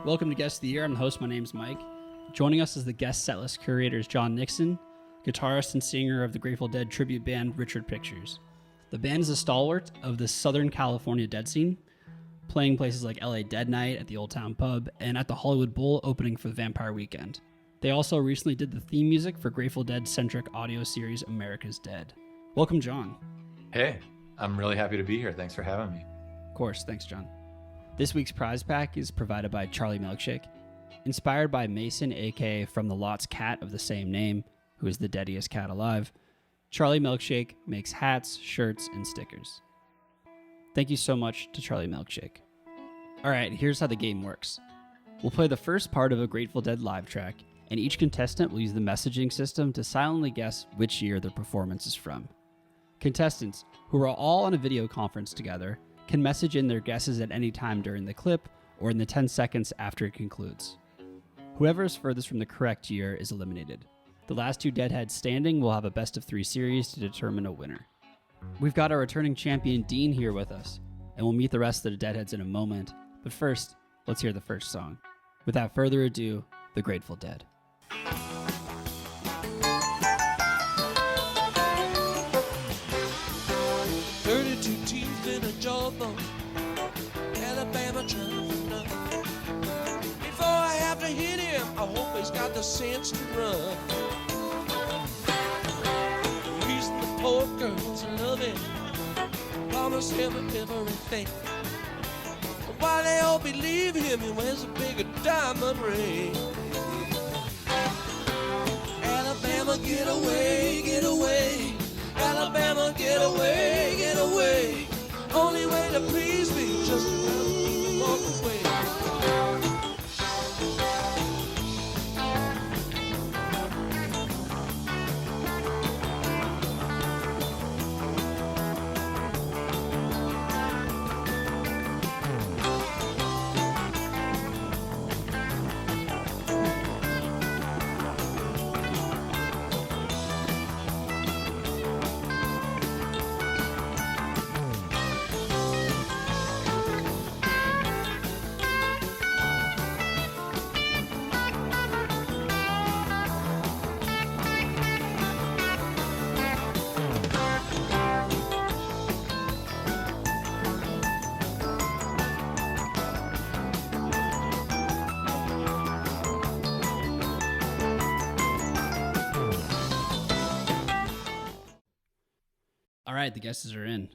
Welcome to Guest of the Year. I'm the host. My name's Mike. Joining us is the guest setlist curators John Nixon, guitarist and singer of the Grateful Dead tribute band Richard Pictures. The band is a stalwart of the Southern California dead scene, playing places like LA Dead Night at the Old Town Pub and at the Hollywood Bowl opening for the Vampire Weekend. They also recently did the theme music for Grateful Dead-centric audio series America's Dead. Welcome, John. Hey, I'm really happy to be here. Thanks for having me. Of course. Thanks, John. This week's prize pack is provided by Charlie Milkshake. Inspired by Mason, aka From the Lot's cat of the same name, who is the deadiest cat alive, Charlie Milkshake makes hats, shirts, and stickers. Thank you so much to Charlie Milkshake. Alright, here's how the game works. We'll play the first part of a Grateful Dead live track, and each contestant will use the messaging system to silently guess which year their performance is from. Contestants, who are all on a video conference together, can message in their guesses at any time during the clip or in the 10 seconds after it concludes. Whoever is furthest from the correct year is eliminated. The last two Deadheads standing will have a best of 3 series to determine a winner. We've got our returning champion Dean here with us, and we'll meet the rest of the Deadheads in a moment, but first, let's hear the first song. Without further ado, The Grateful Dead. 32 teams in a jawbone, Alabama trying for nothing. Before I have to hit him, I hope he's got the sense to run. The reason the poor girls love him, promise him everything. But why they all believe him, he wears a bigger diamond ring. Alabama, get away, get away. Alabama, get away, get away. Only way to please me, just to walk away. All right, the guesses are in.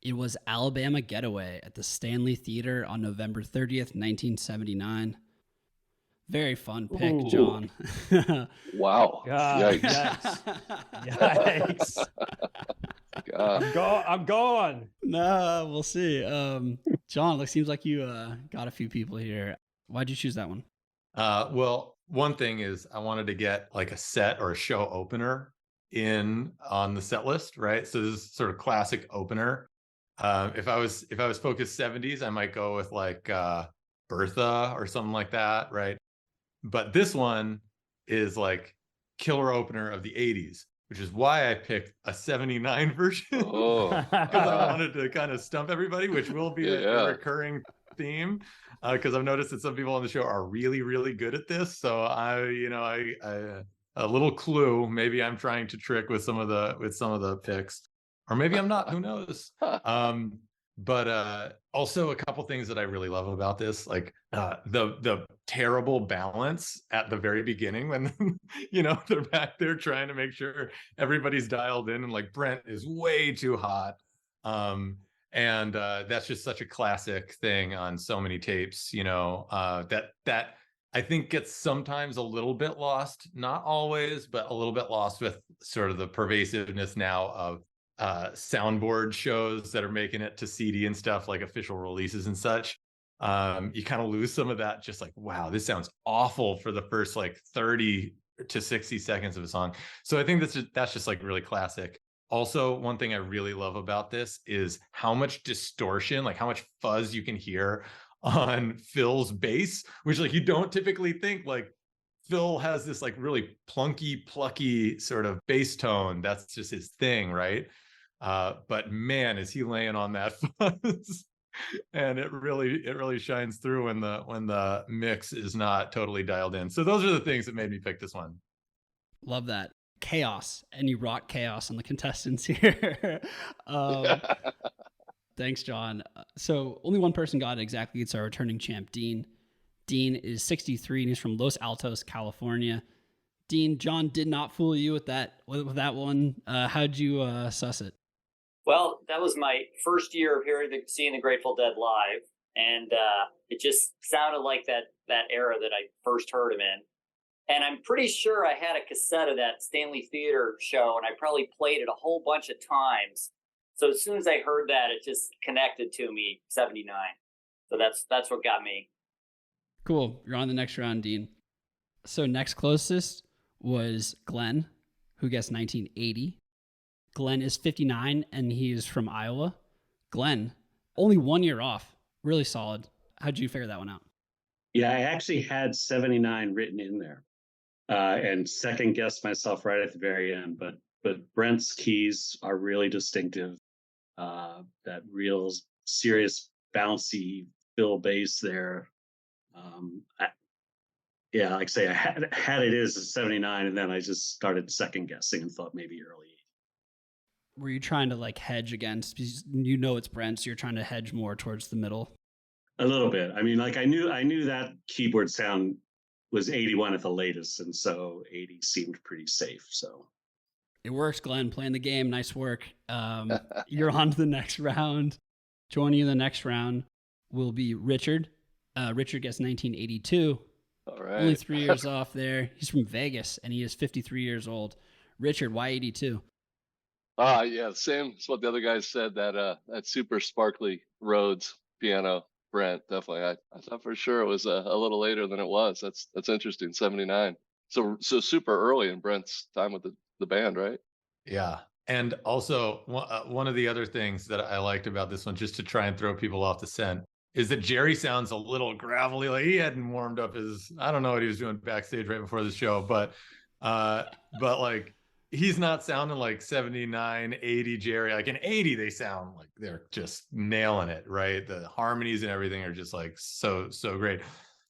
It was Alabama Getaway at the Stanley Theater on November 30th, 1979. Very fun pick, Ooh. John. Wow. God, Yikes. Yikes. God. I'm gone. No, we'll see. John, it seems like you got a few people here. Why'd you choose that one? Well, one thing is I wanted to get like a set or a show opener in on the set list, right? So this is sort of classic opener. If I was focused 70s, I might go with like Bertha or something like that, right? But this one is like killer opener of the 80s, which is why I picked a 79 version. Oh. Because I wanted to kind of stump everybody, which will be Yeah. a recurring theme. Because I've noticed that some people on the show are really, really good at this. So I a little clue. Maybe I'm trying to trick with some of the picks, or maybe I'm not. Who knows? But also a couple things that I really love about this, like the terrible balance at the very beginning when they're back there trying to make sure everybody's dialed in, and like Brent is way too hot. And that's just such a classic thing on so many tapes, that I think gets sometimes a little bit lost, not always, but a little bit lost with sort of the pervasiveness now of soundboard shows that are making it to CD and stuff, like official releases and such. You kind of lose some of that, just like, wow, this sounds awful for the first like 30 to 60 seconds of a song. So I think that's just like really classic. Also, one thing I really love about this is how much distortion, like how much fuzz you can hear on Phil's bass, which like you don't typically think. Like Phil has this like really plunky, plucky sort of bass tone. That's just his thing, right? But man, is he laying on that fuzz. and it really shines through when the mix is not totally dialed in. So those are the things that made me pick this one. Love that. Chaos. And you brought chaos on the contestants here. Thanks, John. So only one person got it exactly. It's our returning champ, Dean. Dean is 63 and he's from Los Altos, California. Dean, John did not fool you with that one. How'd you suss it? Well, that was my first year of seeing the Grateful Dead live, and it just sounded like that era that I first heard him in. And I'm pretty sure I had a cassette of that Stanley Theater show, and I probably played it a whole bunch of times. So as soon as I heard that, it just connected to me, 79. So that's what got me. Cool. You're on the next round, Dean. So next closest was Glenn, who guessed 1980. Glenn is 59, and he is from Iowa. Glenn, only 1 year off. Really solid. How'd you figure that one out? Yeah, I actually had 79 written in there. And second guessed myself right at the very end, but Brent's keys are really distinctive. That real serious bouncy fill bass there. Like I say, I had it as a 79, and then I just started second guessing and thought maybe early. Were you trying to like hedge against? Because you know it's Brent, so you're trying to hedge more towards the middle. A little bit. I mean, like I knew that keyboard sound was 81 at the latest, and so 80 seemed pretty safe. So it works, Glenn. Playing the game, nice work. You're on to the next round. Joining you in the next round will be Richard. Richard gets 1982. All right. Only 3 years off there. He's from Vegas, and he is 53 years old. Richard, why 82? Yeah, same as what the other guys said. That super sparkly Rhodes piano. Brent, definitely. I thought for sure it was a little later than it was. That's interesting. 79. So super early in Brent's time with the band, right? Yeah. And also one of the other things that I liked about this one, just to try and throw people off the scent, is that Jerry sounds a little gravelly. Like he hadn't warmed up I don't know what he was doing backstage right before the show, but like he's not sounding like 79, 80 Jerry. Like in 80, they sound like they're just nailing it, right? The harmonies and everything are just like so great.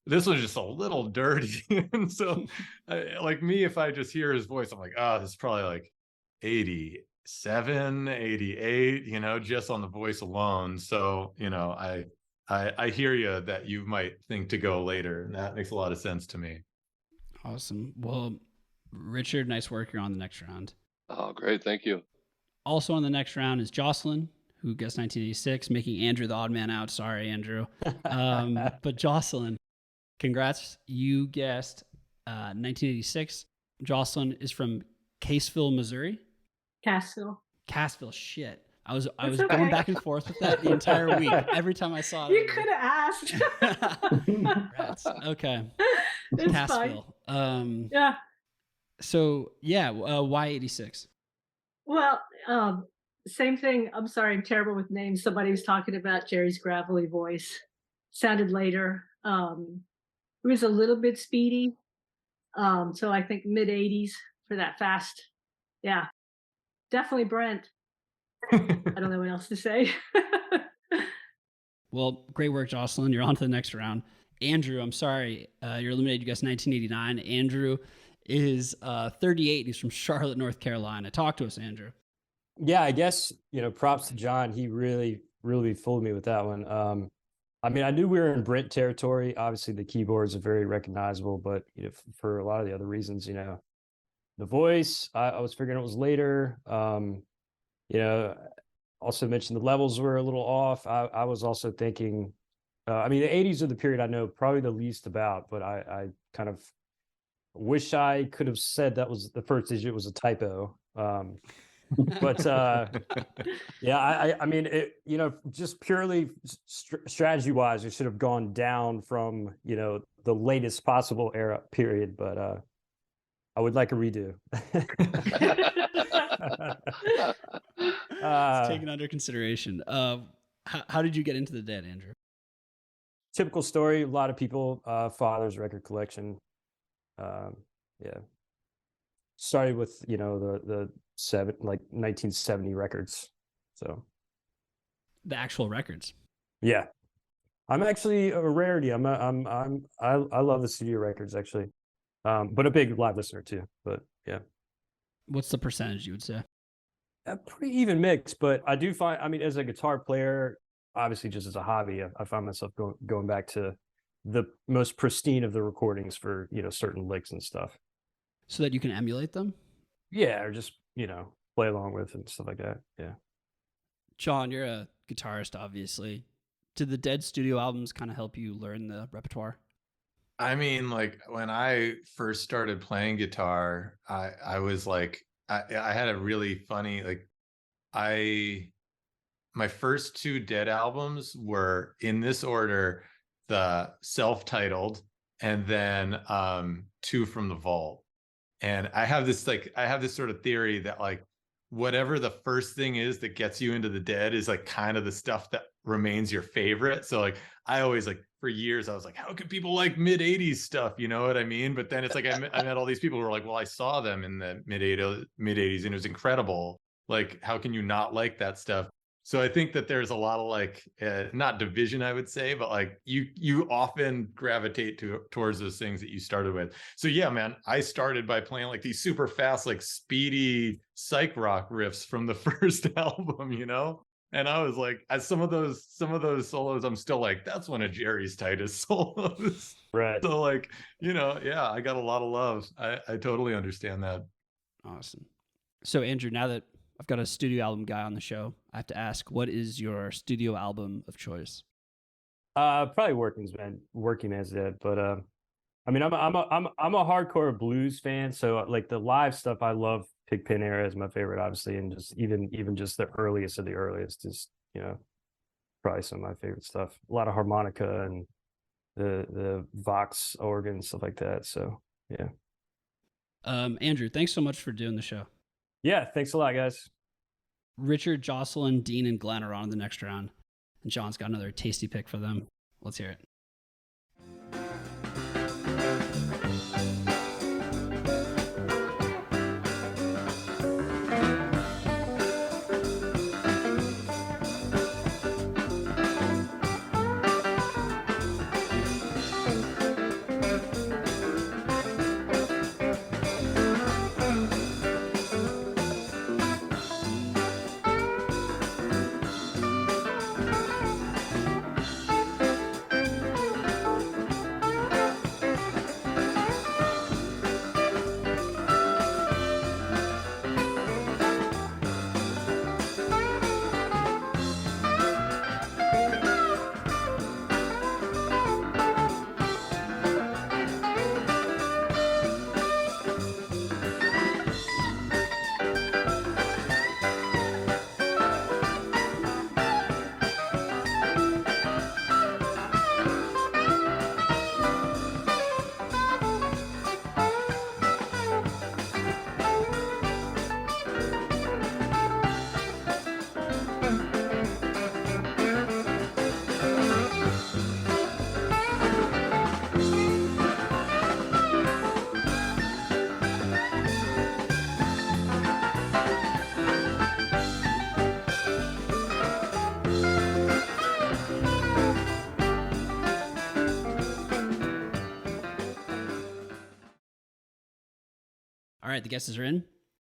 This was just a little dirty. And so like me, if I just hear his voice, I'm like, oh, this is probably like 87, 88, just on the voice alone. So, I hear you that you might think to go later, and that makes a lot of sense to me. Awesome. Well, Richard, nice work. You're on the next round. Oh, great. Thank you. Also on the next round is Jocelyn, who guessed 1986, making Andrew the odd man out. Sorry, Andrew. But Jocelyn, congrats. You guessed 1986. Jocelyn is from Caseville, Missouri. Cassville, shit. I was going back and forth with that the entire week. Every time I saw it. You could have asked. Rats. Okay. It's Cassville. Fine. Yeah. So yeah, why 86? Well, same thing. I'm sorry, I'm terrible with names. Somebody was talking about Jerry's gravelly voice. Sounded later. It was a little bit speedy. So I think mid 80s for that fast. Yeah. Definitely Brent. I don't know what else to say. Well, great work, Jocelyn. You're on to the next round. Andrew, I'm sorry. You're eliminated. You guessed 1989. Andrew is 38. He's from Charlotte, North Carolina. Talk to us, Andrew. Yeah, I guess, props to John. He really, really fooled me with that one. I mean, I knew we were in Brent territory. Obviously, the keyboards are very recognizable, but for a lot of the other reasons, the voice, I was figuring it was later. Also mentioned the levels were a little off. I was also thinking, the 80s are the period I know probably the least about, but I kind of wish I could have said that was the first digit was a typo. But just purely strategy wise, we should have gone down from, the latest possible era period, but I would like a redo. It's taken under consideration. How did you get into the Dead, Andrew? Typical story. A lot of people, father's record collection. Started with, the 1970 records. So the actual records. Yeah. I'm actually a rarity. I love the studio records actually. But a big live listener too. But yeah. What's the percentage you would say? A pretty even mix, but I do find, I mean, as a guitar player, obviously just as a hobby, I find myself going back to the most pristine of the recordings for, certain licks and stuff. So that you can emulate them? Yeah, or just, play along with and stuff like that. Yeah. John, you're a guitarist, obviously. Did the Dead studio albums kind of help you learn the repertoire? I mean, like when I first started playing guitar, I was like, I had a really funny, like, my first two Dead albums were in this order: the self-titled, and then Two from the Vault. And I have this sort of theory that like whatever the first thing is that gets you into the Dead is like kind of the stuff that remains your favorite. So like I always, like, for years I was like, how could people like mid 80s stuff? You know what I mean? But then it's like I met all these people who were like, well, I saw them in the mid 80s and it was incredible. Like, how can you not like that stuff? So I think that there's a lot of like not division, I would say, but like you often gravitate towards those things that you started with. So yeah, man, I started by playing like these super fast, like speedy psych rock riffs from the first album, And I was like, as some of those solos, I'm still like, that's one of Jerry's tightest solos. Right. So like, yeah, I got a lot of love. I totally understand that. Awesome. So Andrew, now that I've got a studio album guy on the show, I have to ask, what is your studio album of choice? Probably Working Man's Dead, but I mean, I'm a hardcore blues fan, so like the live stuff, I love Pigpen era is my favorite, obviously, and just even just the earliest of the earliest is probably some of my favorite stuff. A lot of harmonica and the Vox organ and stuff like that. So yeah. Andrew, thanks so much for doing the show. Yeah, thanks a lot, guys. Richard, Jocelyn, Dean, and Glenn are on in the next round, and John's got another tasty pick for them. Let's hear it. All right, the guesses are in.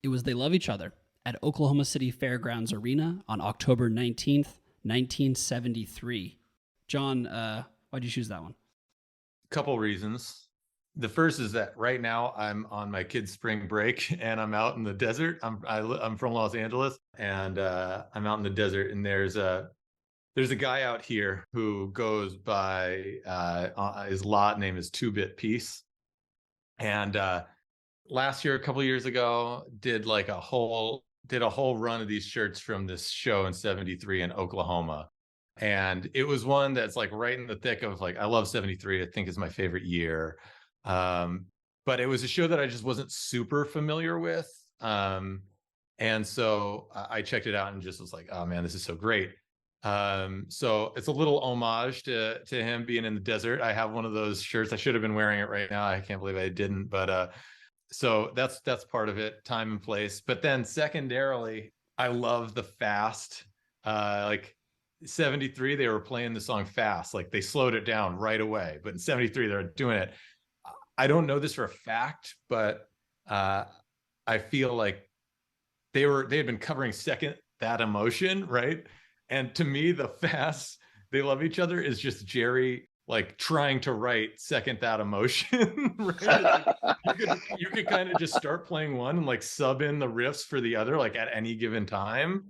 It was They Love Each Other at Oklahoma City Fairgrounds Arena on October 19th, 1973. John, why'd you choose that one? Couple reasons. The first is that right now I'm on my kids' spring break and I'm out in the desert. I'm from Los Angeles, and I'm out in the desert, and there's a guy out here who goes by his lot name is 2-Bit Peace, and last year, a couple of years ago, did a whole run of these shirts from this show in '73 in Oklahoma. And it was one that's like right in the thick of like, I love '73, I think is my favorite year. But it was a show that I just wasn't super familiar with. And so I checked it out and just was like, oh man, this is so great. So it's a little homage to him being in the desert. I have one of those shirts. I should have been wearing it right now. I can't believe I didn't, but so that's part of it, time and place. But then secondarily, I love the fast, like 73, they were playing the song fast, like they slowed it down right away. But in 73, they're doing it. I don't know this for a fact, but I feel like they had been covering Second That Emotion, right? And to me, the fast They Love Each Other is just Jerry like trying to write Second That Emotion, right? Like, you could kind of just start playing one and like sub in the riffs for the other, like at any given time.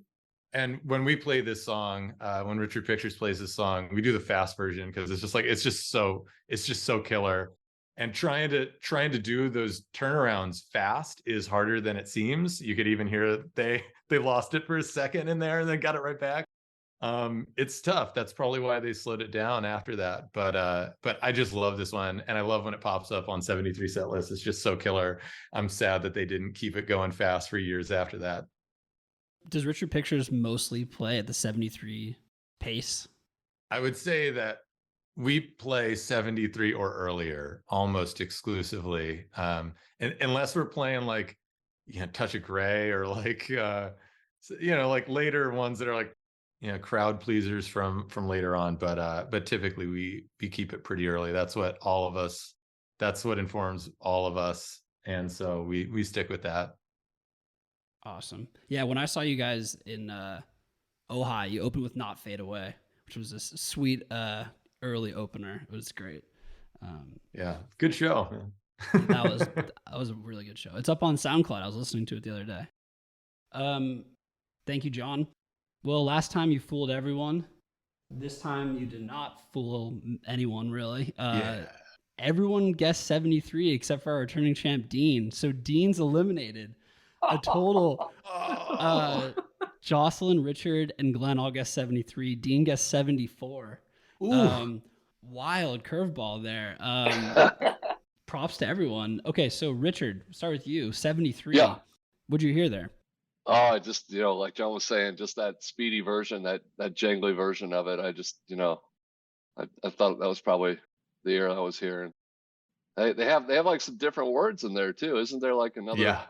And when we play this song, when Richard Pictures plays this song, we do the fast version because it's just so killer. And trying to do those turnarounds fast is harder than it seems. You could even hear they lost it for a second in there and then got it right back. It's tough. That's probably why they slowed it down after that. But I just love this one, and I love when it pops up on 73 set list. It's just so killer. I'm sad that they didn't keep it going fast for years after that. Does Richard Pictures mostly play at the 73 pace? I would say that we play 73 or earlier almost exclusively. And unless we're playing like, Touch of Grey or like, like later ones that are like, crowd pleasers from later on. But typically we keep it pretty early. That's what informs all of us. And so we stick with that. Awesome. Yeah, when I saw you guys in Ojai, you opened with Not Fade Away, which was this sweet early opener. It was great. Yeah, good show. that was a really good show. It's up on SoundCloud. I was listening to it the other day. Thank you, John. Well, last time you fooled everyone. This time you did not fool anyone, really. Everyone guessed 73 except for our returning champ, Dean. So Dean's eliminated. A total. Jocelyn, Richard, and Glenn all guessed 73. Dean guessed 74. Wild curveball there. Props to everyone. Okay, so Richard, start with you. 73. Yeah. What'd you hear there? Oh, I just, like John was saying, just that speedy version, that jangly version of it. I just, I thought that was probably the era I was hearing. They have like some different words in there too, isn't there? Like another.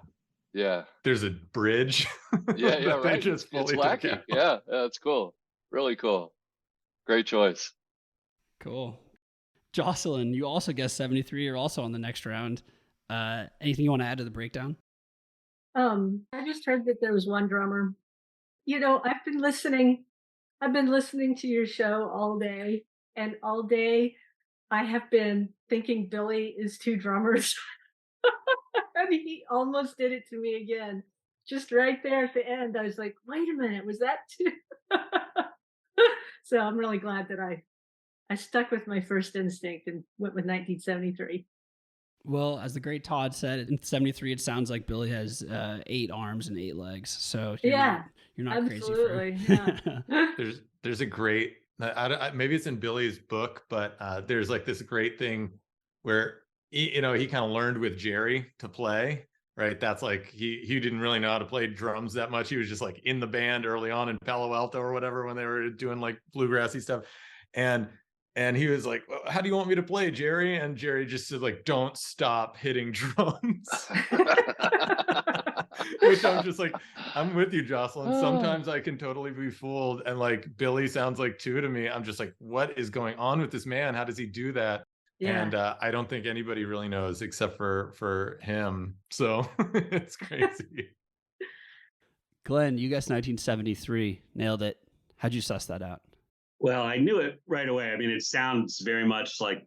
Yeah. There's a bridge. Yeah, right. Just it's wacky. Yeah, it's cool. Really cool. Great choice. Cool. Jocelyn, you also guessed 73. You're also on the next round. Anything you want to add to the breakdown? I just heard that there was one drummer. I've been listening to your show all day, and all day I have been thinking Billy is two drummers. And he almost did it to me again. Just right there at the end, I was like, wait a minute, was that two? So I'm really glad that I stuck with my first instinct and went with 1973. Well, as the great Todd said, in 73, it sounds like Billy has 8 arms and 8 legs. So you're not absolutely, crazy. Yeah. There's a great, maybe it's in Billy's book, but there's like this great thing where he kind of learned with Jerry to play, right? That's like he didn't really know how to play drums that much. He was just like in the band early on in Palo Alto or whatever when they were doing like bluegrassy stuff, and he was like, well, how do you want me to play, Jerry? And Jerry just said, like, don't stop hitting drums. Which I'm just like, I'm with you, Jocelyn. Sometimes I can totally be fooled. And like Billy sounds like 2 to me. I'm just like, what is going on with this man? How does he do that? Yeah. And I don't think anybody really knows except for him. So it's crazy. Glenn, you guessed 1973. Nailed it. How'd you suss that out? Well, I knew it right away. I mean, it sounds very much like,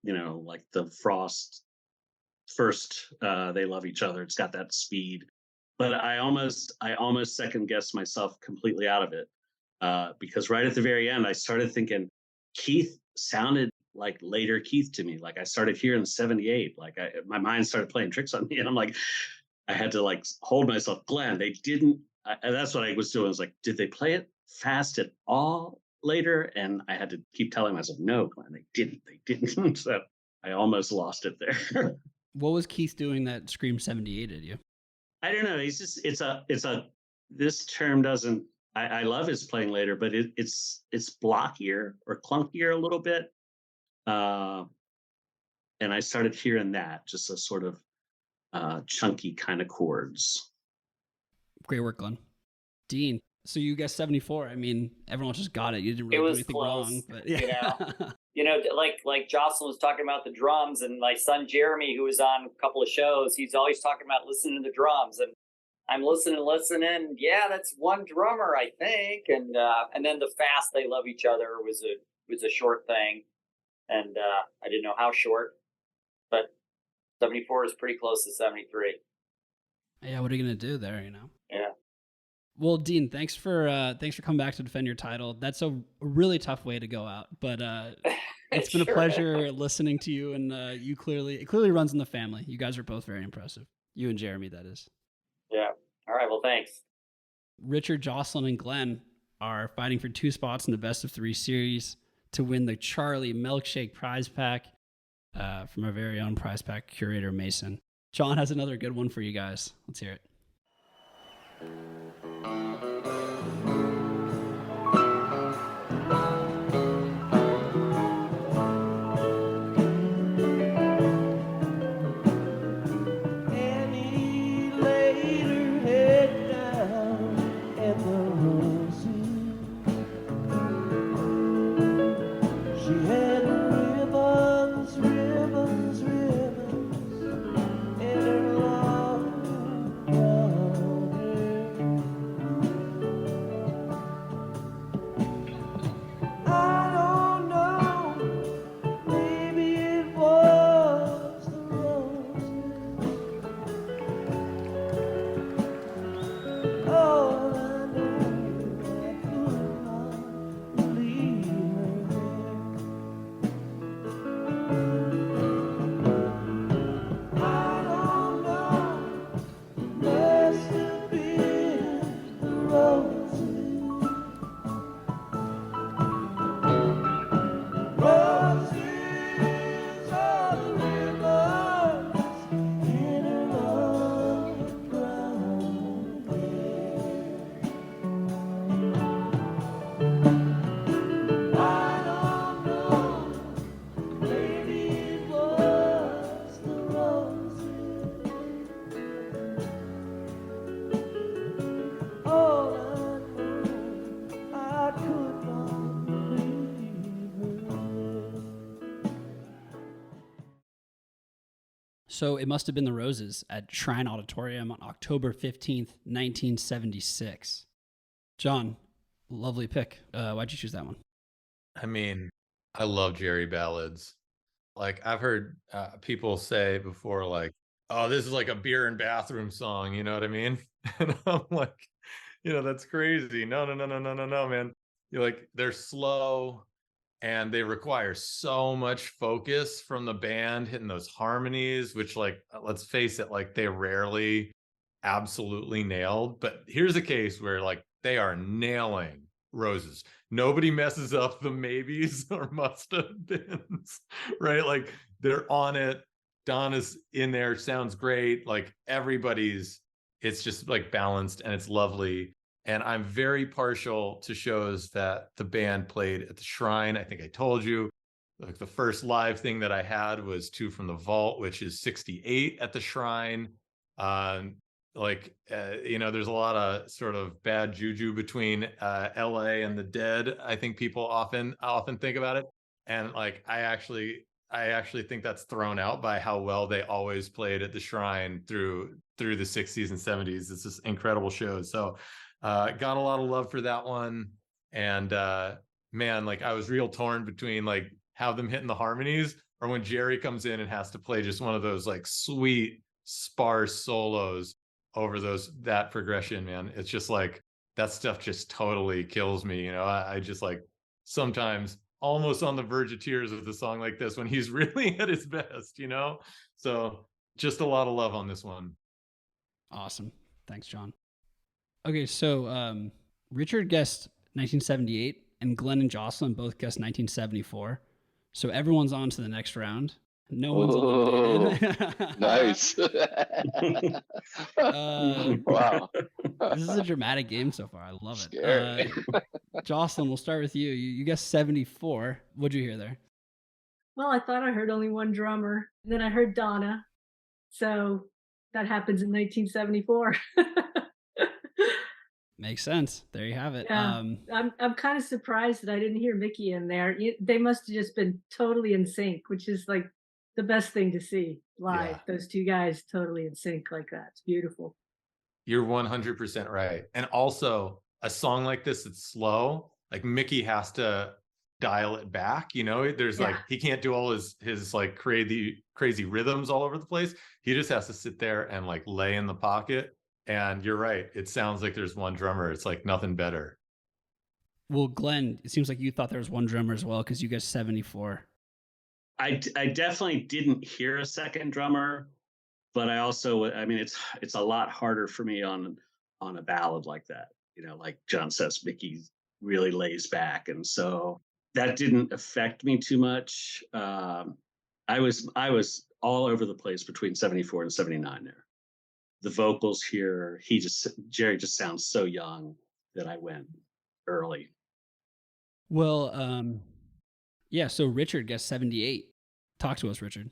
like the Frost first, They Love Each Other. It's got that speed, but I almost second guessed myself completely out of it. Because right at the very end, I started thinking Keith sounded like later Keith to me. Like I started hearing 78, like my mind started playing tricks on me. And I'm like, I had to like hold myself. Glenn, they didn't, and that's what I was doing. I was like, did they play it fast at all later? And I had to keep telling myself, no, Glenn, they didn't. So I almost lost it there. What was Keith doing that screamed 78 at you? I don't know. He's just, this term doesn't, I love his playing later, but it's blockier or clunkier a little bit. And I started hearing that, just a sort of chunky kind of chords. Great work, Glenn. Dean, So you guessed 74. I mean, everyone just got it. You didn't really do anything close, wrong. But yeah. Like Jocelyn was talking about the drums, and my son Jeremy, who was on a couple of shows, he's always talking about listening to the drums, and I'm listening. Yeah, that's one drummer, I think. And then the fast they love each other was a short thing, and I didn't know how short, but 74 is pretty close to 73. Yeah, what are you gonna do there? Yeah. Well, Dean, thanks for coming back to defend your title. That's a really tough way to go out, but it's been a pleasure listening to you, and it clearly runs in the family. You guys are both very impressive. You and Jeremy, that is. Yeah. All right. Well, thanks. Richard, Jocelyn, and Glenn are fighting for 2 spots in the best of 3 series to win the Charlie Milkshake prize pack from our very own prize pack curator, Mason. John has another good one for you guys. Let's hear it. So it must have been the Roses at Shrine Auditorium on October 15th, 1976. John, lovely pick. Why'd you choose that one? I mean, I love Jerry ballads. Like, I've heard people say before, like, oh, this is like a beer and bathroom song. You know what I mean? And I'm like, that's crazy. No, man. You're like, they're slow and they require so much focus from the band hitting those harmonies, which, like, let's face it, like, they rarely absolutely nailed. But here's a case where, like, they are nailing Roses. Nobody messes up the maybes or must have beens, right? Like, they're on it. Donna's in there, sounds great. Like, it's just like balanced and it's lovely. And I'm very partial to shows that the band played at the Shrine. I think I told you, like, the first live thing that I had was 2 from the Vault, which is 68 at the Shrine. There's a lot of sort of bad juju between LA and the Dead. I think people often think about it. And, like, I actually think that's thrown out by how well they always played at the Shrine through the 60s and 70s. It's just incredible shows. So got a lot of love for that one. And man, like, I was real torn between, like, have them hitting the harmonies or when Jerry comes in and has to play just one of those, like, sweet, sparse solos over that progression, man. It's just like, that stuff just totally kills me. I just, like, sometimes almost on the verge of tears with a song like this when he's really at his best, So just a lot of love on this one. Awesome. Thanks, John. Okay, so Richard guessed 1978 and Glenn and Jocelyn both guessed 1974. So everyone's on to the next round. No one's eliminated. Nice. Wow. This is a dramatic game so far. I love it. Scary. Jocelyn, we'll start with you. You guessed 74. What'd you hear there? Well, I thought I heard only one drummer. Then I heard Donna. So that happens in 1974. Makes sense. There you have it. Yeah, I'm kind of surprised that I didn't hear Mickey in there. They must have just been totally in sync, which is like the best thing to see live. Yeah. Those two guys totally in sync like that. It's beautiful. You're 100% right. And also a song like this that's slow, like Mickey has to dial it back, you know, there's like, Yeah. he can't do all his like crazy rhythms all over the place. He just has to sit there and like lay in the pocket. And you're right. It sounds like there's one drummer. It's like nothing better. Well, Glenn, it seems like you thought there was one drummer as well because you guys 74. I definitely didn't hear a second drummer, but I also, I mean, it's a lot harder for me on a ballad like that. You know, like John says, Mickey really lays back, and so that didn't affect me too much. I was all over the place between 74 and 79 there. The vocals here, Jerry just sounds so young that I went early. Well, yeah, so Richard guessed 78. Talk to us, Richard.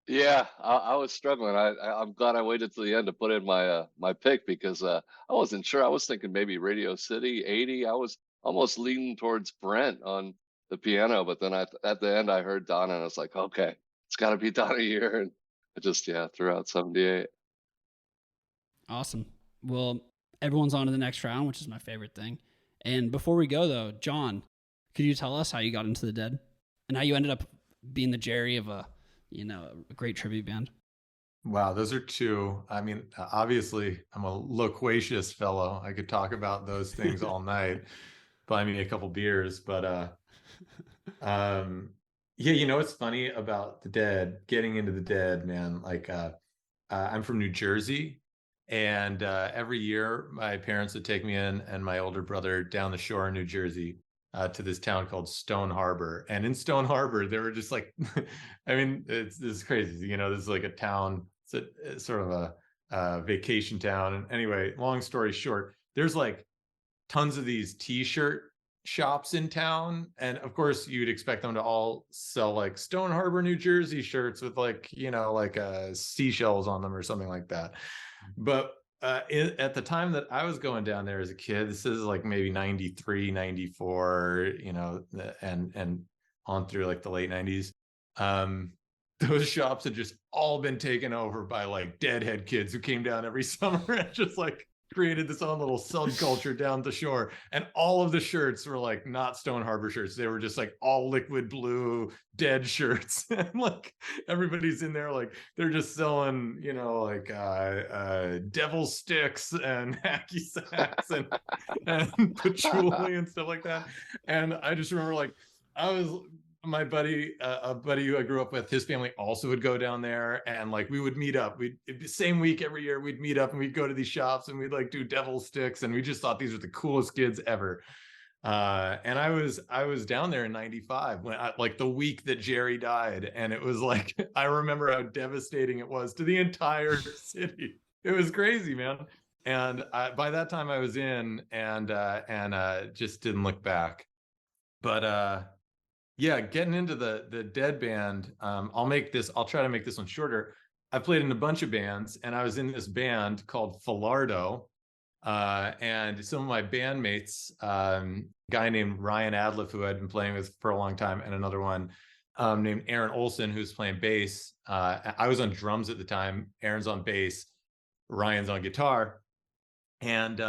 Yeah, I was struggling. I'm glad I waited till the end to put in my pick because I wasn't sure. I was thinking maybe Radio City 80. I was almost leaning towards Brent on the piano, but then at the end I heard Donna and I was like, okay, it's got to be Donna here, and I just threw out 78. Awesome. Well, everyone's on to the next round, which is my favorite thing. And before we go, though, John, could you tell us how you got into the Dead and how you ended up being the Jerry of a great tribute band? Wow, those are two. I mean, obviously, I'm a loquacious fellow. I could talk about those things all night. Buy me a couple beers, but yeah, you know what's funny about the Dead? Getting into the Dead, man. Like, I'm from New Jersey, and every year my parents would take me and my older brother down the shore in New Jersey. To this town called Stone Harbor. And in Stone Harbor, there were just like, I mean, this is crazy. You know, this is like a town, it's sort of a vacation town. And anyway, long story short, there's like tons of these t-shirt shops in town. And of course, you'd expect them to all sell like Stone Harbor, New Jersey shirts with like, you know, like seashells on them or something like that. But at the time that I was going down there as a kid, this is like maybe 93, 94, you know, and on through like the late 90s. Those shops had just all been taken over by like deadhead kids who came down every summer and just like created this own little subculture down the shore. And all of the shirts were like not Stone Harbor shirts. They were just like all liquid blue Dead shirts. And like everybody's in there, like they're just selling, you know, like devil sticks and hacky sacks and patchouli and stuff like that. And I just remember like my buddy, a buddy who I grew up with, his family also would go down there, and like we would meet up. Same week every year we'd meet up and we'd go to these shops and we'd like do devil sticks, and we just thought these were the coolest kids ever. And I was down there in 95 when like the week that Jerry died, and it was like I remember how devastating it was to the entire city. It was crazy, man. And by that time I was in and just didn't look back. But yeah, getting into the Dead band, I'll try to make this one shorter. I played in a bunch of bands, and I was in this band called Falardo. And some of my bandmates, a guy named Ryan Adliff, who I'd been playing with for a long time, and another one named Aaron Olson, who's playing bass. I was on drums at the time. Aaron's on bass. Ryan's on guitar. And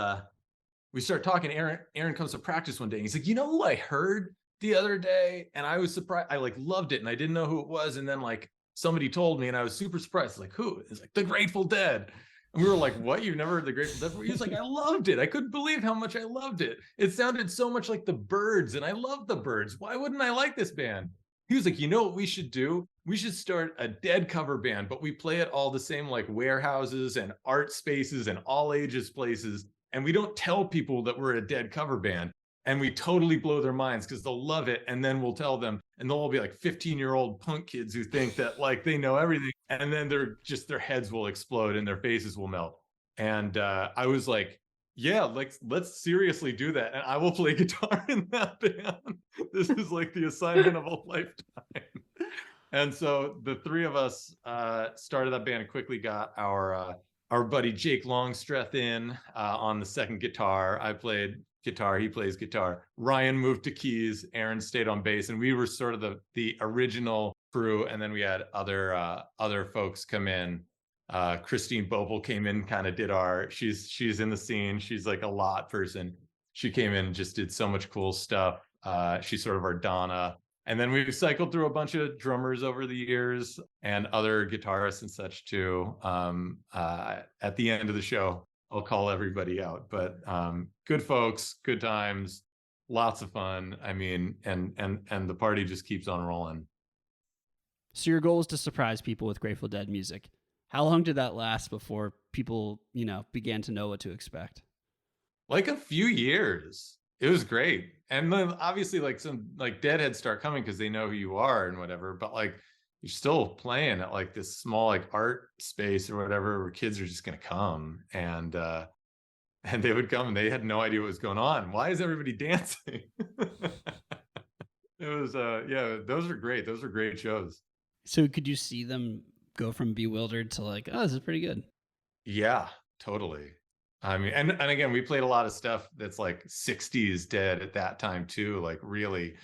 we start talking. Aaron comes to practice one day, and he's like, you know who I heard the other day? And I was surprised. I like loved it, and I didn't know who it was. And then like somebody told me, and I was super surprised. Like, who? It's like the Grateful Dead. And we were like, what? You've never heard the Grateful Dead? He was like, I loved it. I couldn't believe how much I loved it. It sounded so much like the Byrds, and I love the Byrds. Why wouldn't I like this band? He was like, you know what we should do? We should start a Dead cover band, but we play at all the same like warehouses and art spaces and all ages places. And we don't tell people that we're a Dead cover band. And we totally blow their minds because they'll love it. And then we'll tell them, and they'll all be like 15-year-old punk kids who think that like they know everything. And then their heads will explode and their faces will melt. And I was like, yeah, like let's seriously do that. And I will play guitar in that band. This is like the assignment of a lifetime. And so the three of us started that band and quickly got our our buddy Jake Longstreth in on the second guitar. I played guitar, he plays guitar. Ryan moved to keys, Aaron stayed on bass, and we were sort of the original crew. And then we had other folks come in. Christine Bopel came in, kind of did she's in the scene. She's like a lot person. She came in and just did so much cool stuff. She's sort of our Donna. And then we've cycled through a bunch of drummers over the years and other guitarists and such too. At the end of the show, I'll call everybody out, but good folks, good times, lots of fun. I mean, and the party just keeps on rolling. So your goal is to surprise people with Grateful Dead music. How long did that last before people, began to know what to expect? Like a few years. It was great. And then obviously some Deadheads start coming because they know who you are and whatever, but you're still playing at this small art space or whatever where kids are just going to come and they would come and they had no idea what was going on. Why is everybody dancing? It was those are great. Those are great shows. So could you see them go from bewildered to oh, this is pretty good? Yeah, totally. I mean, and again, we played a lot of stuff that's 60s Dead at that time too, really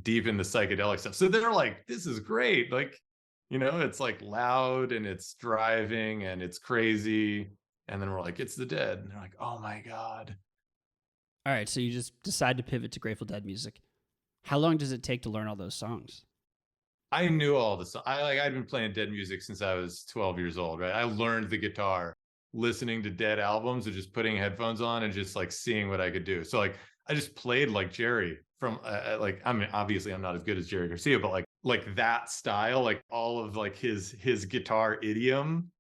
deep in the psychedelic stuff. So they're this is great. It's loud and it's driving and it's crazy. And then we're it's the Dead. And they're oh my God. All right. So you just decide to pivot to Grateful Dead music. How long does it take to learn all those songs? I knew all the songs. I'd been playing Dead music since I was 12 years old, right? I learned the guitar listening to Dead albums and just putting headphones on and just seeing what I could do. So I just played like Jerry from I mean, obviously I'm not as good as Jerry Garcia, but like that style, all of his guitar idiom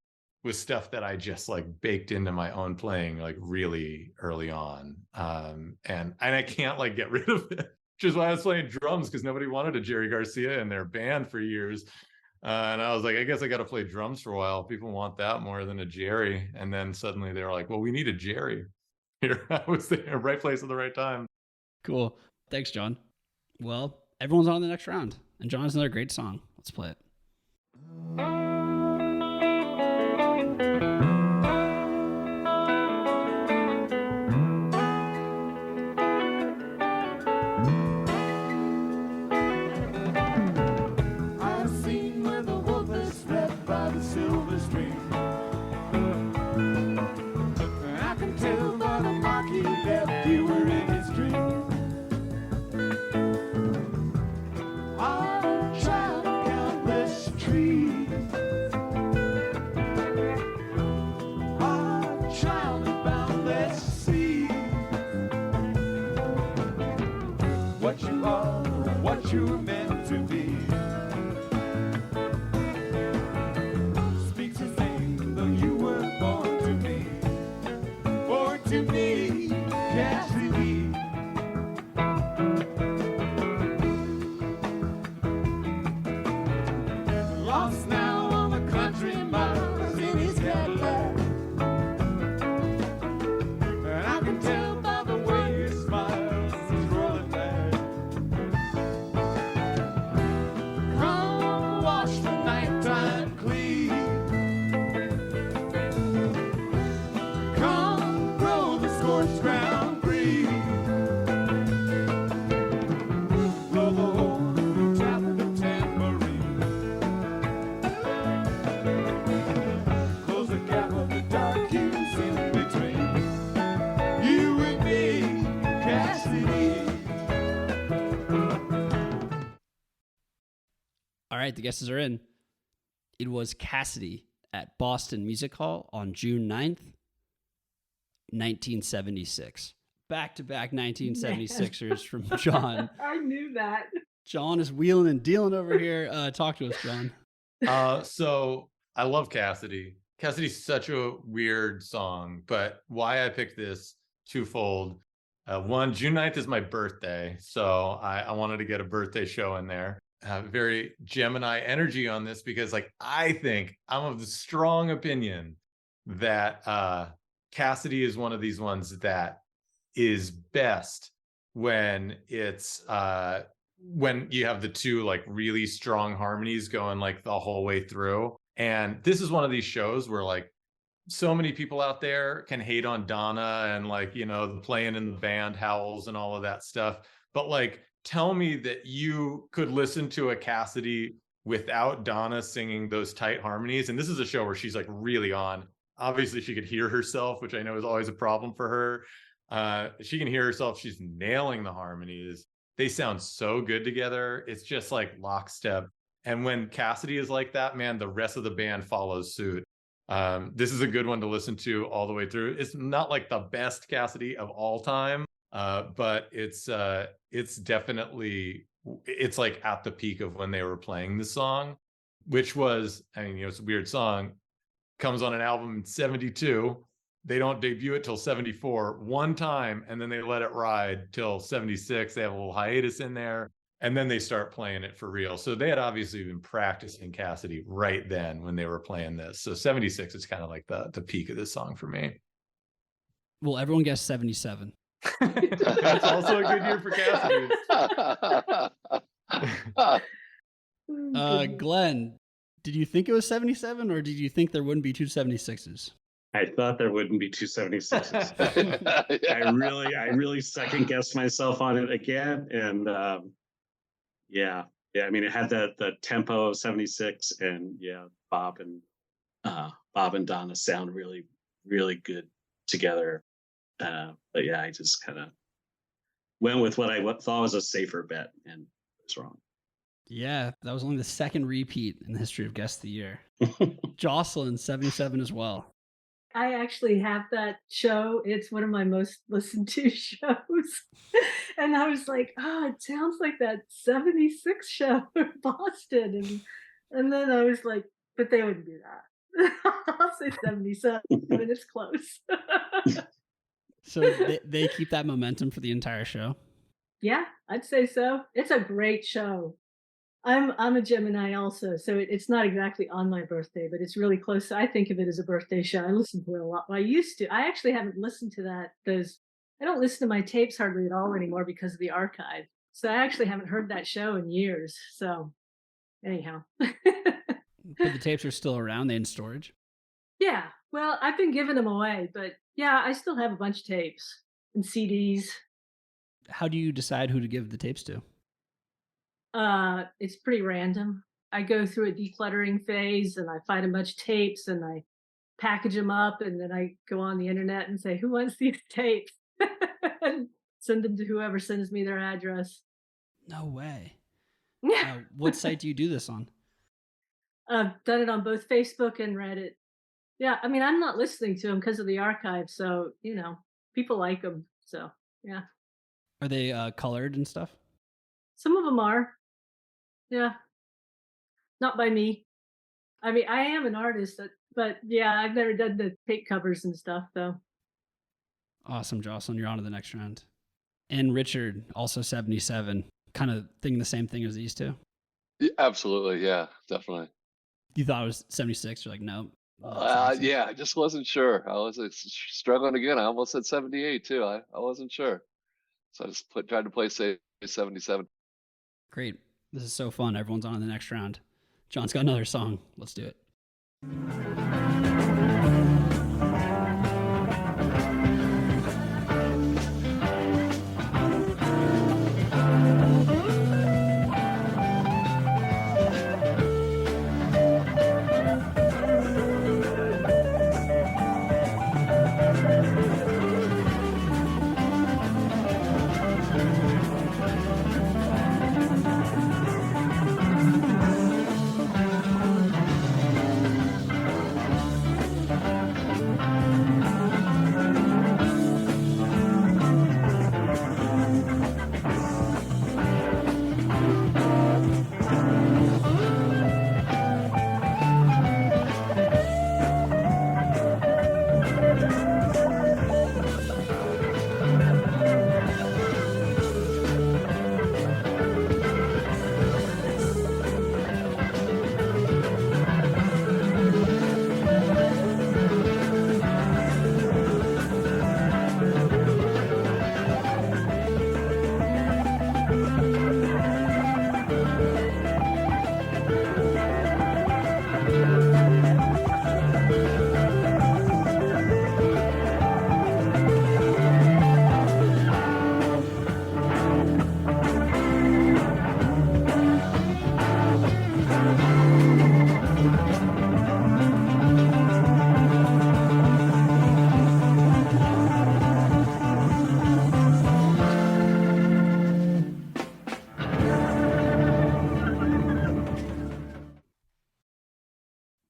was stuff that I just baked into my own playing really early on. And I can't get rid of it. Which is why I was playing drums, because nobody wanted a Jerry Garcia in their band for years. And I was I guess I got to play drums for a while. People want that more than a Jerry. And then suddenly they were well, we need a Jerry. Here I was there, right place at the right time. Cool. Thanks, John. Well, everyone's on the next round. And John has another great song. Let's play it. You're meant to be. Speaks his name, though you were born to me. Born to me, Cassidy. Lost now on the country miles in his Cadillac. And I can tell by the way he smiles, he's rolling back. All right, the guesses are in. It was Cassidy at Boston Music Hall on June 9th, 1976. Back-to-back 1976ers from John. I knew that. John is wheeling and dealing over here. Talk to us, John. So I love Cassidy. Cassidy's such a weird song, but why I picked this twofold. One, June 9th is my birthday, so I wanted to get a birthday show in there. Very Gemini energy on this, because I think I'm of the strong opinion that Cassidy is one of these ones that is best when it's when you have the two really strong harmonies going the whole way through. And this is one of these shows where so many people out there can hate on Donna and like, the playing in the band howls and all of that stuff. But like, tell me that you could listen to a Cassidy without Donna singing those tight harmonies. And this is a show where she's like really on. Obviously, she could hear herself, which I know is always a problem for her. She can hear herself. She's nailing the harmonies. They sound so good together. It's just like lockstep. And when Cassidy is like that, man, the rest of the band follows suit. This is a good one to listen to all the way through. It's not like the best Cassidy of all time, but it's definitely, it's like at the peak of when they were playing the song, which was, it's a weird song, comes on an album in 72. They don't debut it till 74 one time, and then they let it ride till 76. They have a little hiatus in there, and then they start playing it for real. So they had obviously been practicing Cassidy right then when they were playing this. So 76 is kind of like the peak of this song for me. Well, everyone guessed 77. That's also a good year for Cassidy. Glenn, did you think it was 77, or did you think there wouldn't be two 76s? I thought there wouldn't be two 76s. I really second guessed myself on it again. And yeah. I mean, it had the tempo of 76, and Bob and Donna sound really, really good together. But yeah, I just kind of went with what I thought was a safer bet, and it was wrong. Yeah, that was only the second repeat in the history of Guess the Year. Jocelyn, 77 as well. I actually have that show. It's one of my most listened to shows. And I was like, it sounds like that 76 show in Boston. And then I was like, but they wouldn't do that. I'll say 77. It's close. So they keep that momentum for the entire show? Yeah, I'd say so. It's a great show. I'm a Gemini also, so it's not exactly on my birthday, but it's really close. I think of it as a birthday show. I listen to it a lot. Well, I used to. I actually haven't listened to those. I don't listen to my tapes hardly at all anymore because of the archive. So I actually haven't heard that show in years. So anyhow. But the tapes are still around, they in storage? Yeah. Well, I've been giving them away, but yeah, I still have a bunch of tapes and CDs. How do you decide who to give the tapes to? It's pretty random. I go through a decluttering phase and I find a bunch of tapes and I package them up, and then I go on the internet and say, who wants these tapes? And send them to whoever sends me their address. No way. What site do you do this on? I've done it on both Facebook and Reddit. Yeah, I mean, I'm not listening to them because of the archive, so, people like them, so, yeah. Are they colored and stuff? Some of them are. Yeah. Not by me. I mean, I am an artist, but yeah, I've never done the tape covers and stuff, though. Awesome, Jocelyn. You're on to the next round. And Richard, also 77, kind of thinking the same thing as these two? Yeah, absolutely. Yeah, definitely. You thought it was 76? You're like, no. Yeah, I just wasn't sure. I was struggling again. I almost said 78 too. I wasn't sure. So I just tried to play say 77. Great. This is so fun. Everyone's on to the next round. John's got another song. Let's do it.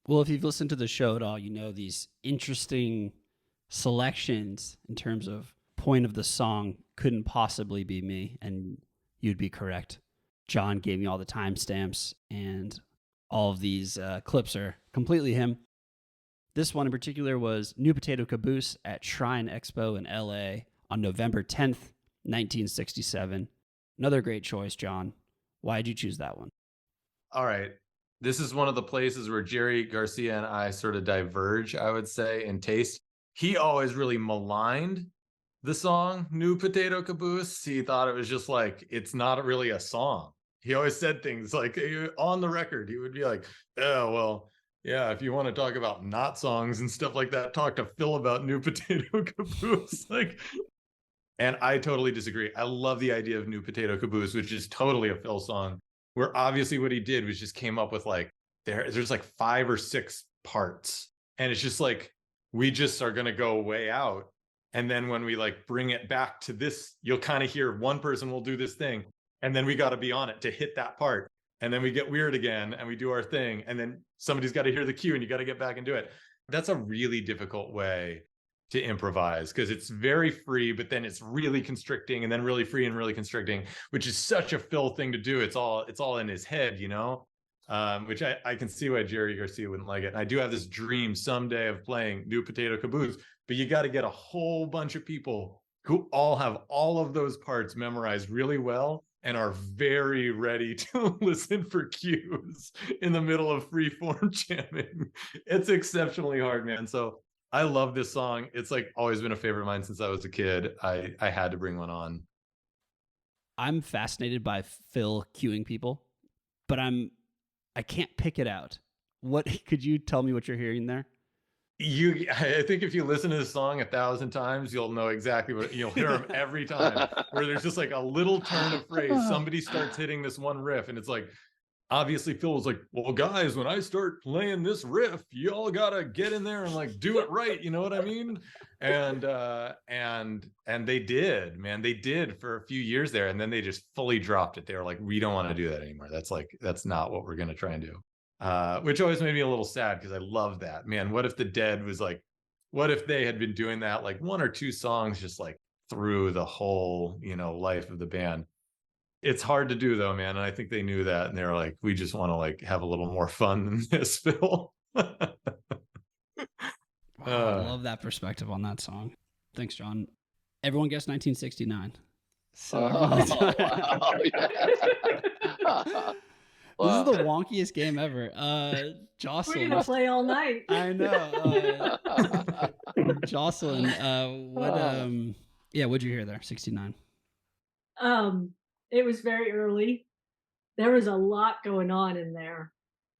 Well, if you've listened to the show at all, you know these interesting selections in terms of point of the song couldn't possibly be me, and you'd be correct. John gave me all the timestamps, and all of these clips are completely him. This one in particular was New Potato Caboose at Shrine Expo in LA on November 10th, 1967. Another great choice, John. Why did you choose that one? All right. This is one of the places where Jerry Garcia and I sort of diverge, I would say, in taste. He always really maligned the song New Potato Caboose. He thought it was just like, it's not really a song. He always said things like, on the record, he would be like, oh, well, yeah, if you want to talk about not songs and stuff like that, talk to Phil about New Potato Caboose. And I totally disagree. I love the idea of New Potato Caboose, which is totally a Phil song, where obviously what he did was just came up with like, there's like 5 or 6 parts. And it's just like, we just are going to go way out. And then when we like bring it back to this, you'll kind of hear one person will do this thing. And then we got to be on it to hit that part. And then we get weird again and we do our thing. And then somebody's got to hear the cue and you got to get back and do it. That's a really difficult way to improvise because it's very free, but then it's really constricting and then really free and really constricting, which is such a Phil thing to do. It's all in his head, you know, which I can see why Jerry Garcia wouldn't like it. And I do have this dream someday of playing New Potato Caboose, but you got to get a whole bunch of people who all have all of those parts memorized really well and are very ready to listen for cues in the middle of free form jamming. It's exceptionally hard, man. So I love this song. It's like always been a favorite of mine since I was a kid. I had to bring one on. I'm fascinated by Phil cueing people, but I can't pick it out. What could you tell me what you're hearing there? I think if you listen to this song 1,000 times, you'll know exactly what you'll hear him every time. Where there's just like a little turn of phrase. Somebody starts hitting this one riff, and it's like, obviously Phil was like, well, guys, when I start playing this riff, you all gotta get in there and like do it right. You know what I mean? And they did, man. They did for a few years there, and then they just fully dropped it. They were like, we don't want to do that anymore. That's not what we're gonna try and do. Which always made me a little sad because I love that, man. What if the Dead was like, what if they had been doing that like 1 or 2 songs just like through the whole, you know, life of the band? It's hard to do though, man. And I think they knew that, and they were like, we just want to like have a little more fun than this, Phil. Wow, I love that perspective on that song. Thanks, John. Everyone guessed 1969. So wow, yeah. This is the wonkiest game ever. Jocelyn. We're gonna play all night. I know. Jocelyn, what'd you hear there? 69. It was very early. There was a lot going on in there.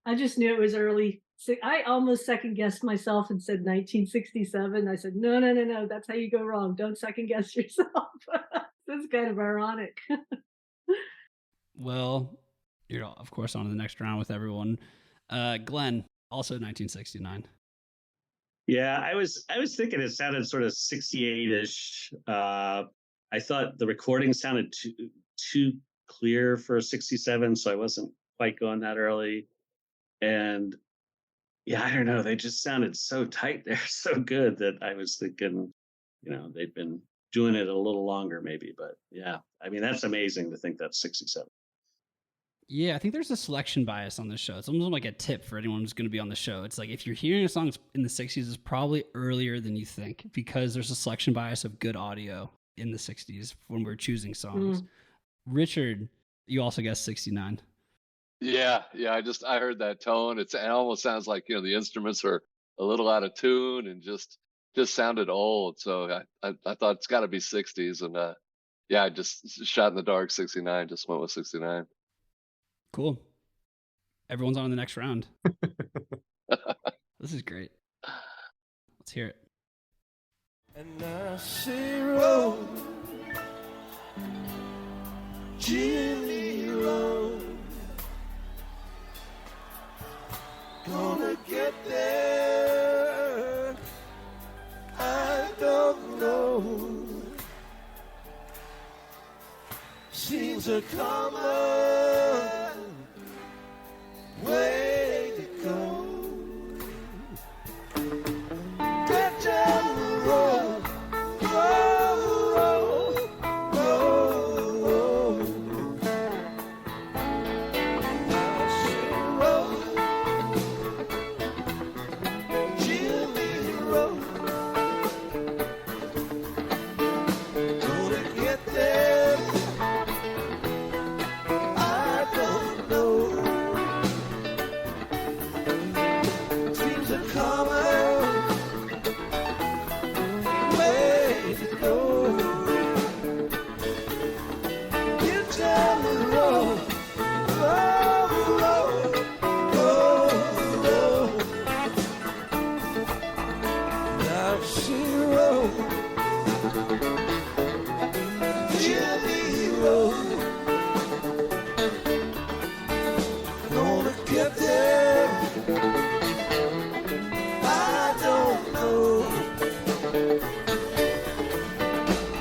I just knew it was early. So I almost second guessed myself and said 1967. I said, no, that's how you go wrong. Don't second guess yourself. That's kind of ironic. Well, you're of course on to the next round with everyone. Glenn, also 1969. Yeah, I was thinking it sounded sort of 68-ish. I thought the recording sounded too clear for 67, so I wasn't quite going that early. And yeah, I don't know, they just sounded so tight there, so good that I was thinking, you know, they'd been doing it a little longer maybe. But yeah, I mean, that's amazing to think that's 67. Yeah, I think there's a selection bias on this show. It's almost like a tip for anyone who's going to be on the show. It's like if you're hearing a song in the 60s, it's probably earlier than you think because there's a selection bias of good audio in the 60s when we're choosing songs. Richard, you also guessed 69. Yeah. I heard that tone. It almost sounds like, you know, the instruments are a little out of tune and just sounded old. So I thought it's got to be 60s, and I just shot in the dark. 69. Just went with 69. Cool. Everyone's on the next round. This is great. Let's hear it. And I say roll, Jimmy roll, gonna get there, I don't know, seems a common way to go. get there. I don't know.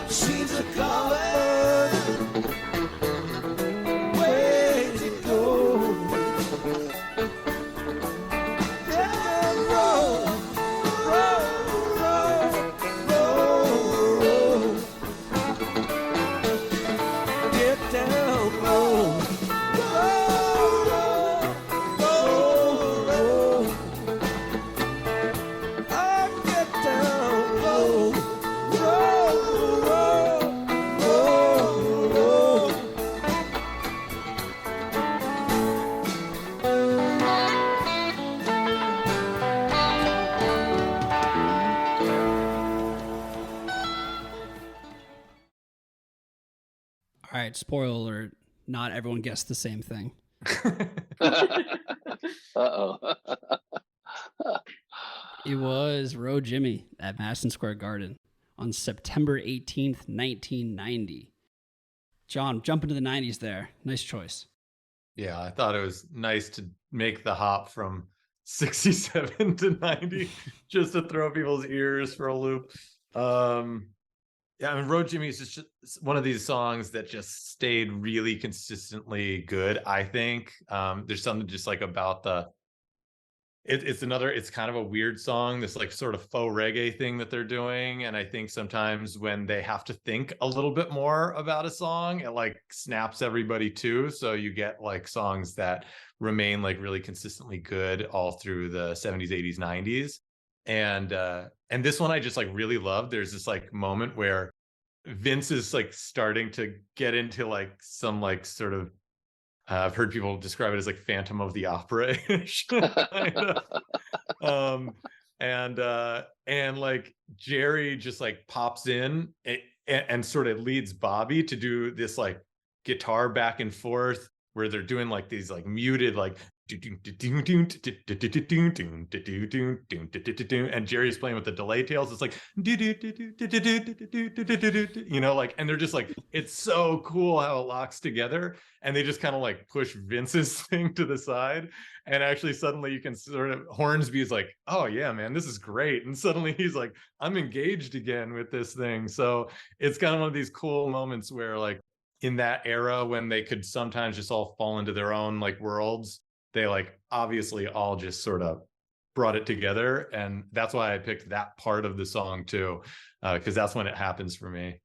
Seems a coward. Way to go. Down roll, roll, roll, roll. Get down, roll. All right, spoiler alert. Not everyone guessed the same thing. Uh-oh. It was Road Jimmy at Madison Square Garden on September 18th, 1990. John, jump into the 90s there. Nice choice. Yeah, I thought it was nice to make the hop from 67 to 90 just to throw people's ears for a loop. Yeah, I mean, Road Jimmy is just one of these songs that just stayed really consistently good, I think. There's something just like about it's kind of a weird song, this like sort of faux reggae thing that they're doing. And I think sometimes when they have to think a little bit more about a song, it like snaps everybody too. So you get like songs that remain like really consistently good all through the 70s, 80s, 90s. And this one I just like really love. There's this like moment where Vince is like starting to get into like some like sort of I've heard people describe it as like Phantom of the Opera kind of. And like Jerry just like pops in and sort of leads Bobby to do this like guitar back and forth where they're doing like these like muted like and Jerry's playing with the delay tails. It's like you know, like, and they're just like, it's so cool how it locks together. And they just kind of like push Vince's thing to the side. And actually suddenly you can sort of, Hornsby's like, oh yeah, man, this is great. And suddenly he's like, I'm engaged again with this thing. So it's kind of one of these cool moments where like in that era when they could sometimes just all fall into their own like worlds, they like obviously all just sort of brought it together. And that's why I picked that part of the song too, because that's when it happens for me.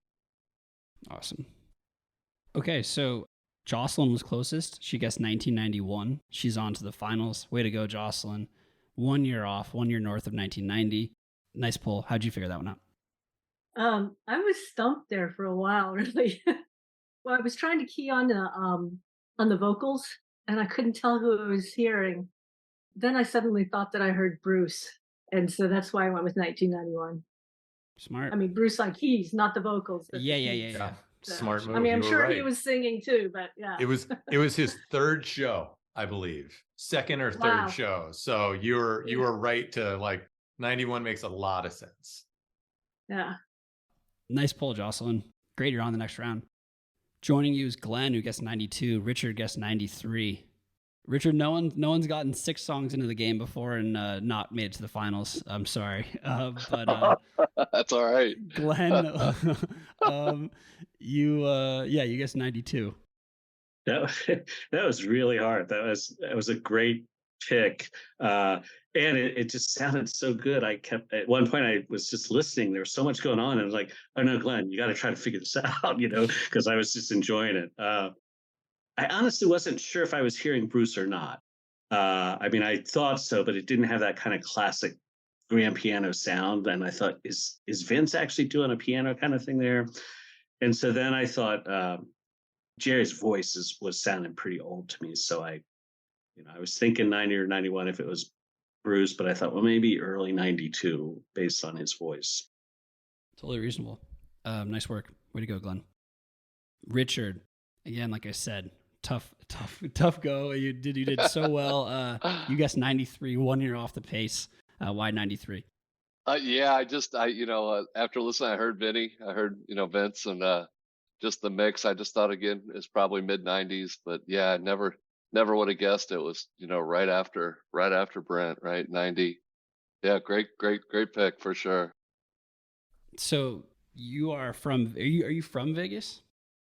Awesome. Okay, so Jocelyn was closest. She guessed 1991. She's on to the finals. Way to go, Jocelyn. 1 year off, 1 year north of 1990. Nice pull. How'd you figure that one out? I was stumped there for a while, really. Well, I was trying to key on the vocals, and I couldn't tell who I was hearing. Then I suddenly thought that I heard Bruce, and so that's why I went with 1991. Smart. I mean, Bruce on keys, not the vocals. But Yeah. So, Smart move. I mean, I'm You were sure right. he was singing too, but yeah. It was his third show, I believe, second or third Wow. show. So you were right to like 91 makes a lot of sense. Yeah. Nice pull, Jocelyn. Great, you're on the next round. Joining you is Glenn, who guessed 92. Richard guessed 93. Richard, no one's gotten 6 songs into the game before and not made it to the finals. I'm sorry, but That's all right. Glenn, you guessed 92. That was really hard. That was a great pick. And it just sounded so good. I kept, at one point I was just listening. There was so much going on. And I was like, oh no, Glenn, you got to try to figure this out, you know, because I was just enjoying it. I honestly wasn't sure if I was hearing Bruce or not. I mean, I thought so, but it didn't have that kind of classic grand piano sound. And I thought, is Vince actually doing a piano kind of thing there? And so then I thought Jerry's voice was sounding pretty old to me. So I was thinking 90 or 91 if it was Bruce, but I thought, well, maybe early 92 based on his voice. Totally reasonable. Nice work. Way to go, Glenn. Richard, again, like I said, tough go. You did so well. You guessed 93, 1 year off the pace. Why 93? Yeah, after listening, I heard Vinny, I heard, Vince, and just the mix. I just thought again, it's probably mid 90s, but yeah, never would have guessed it was, right after Brent, right? 90. Yeah, great pick for sure. So you are from, are you from Vegas?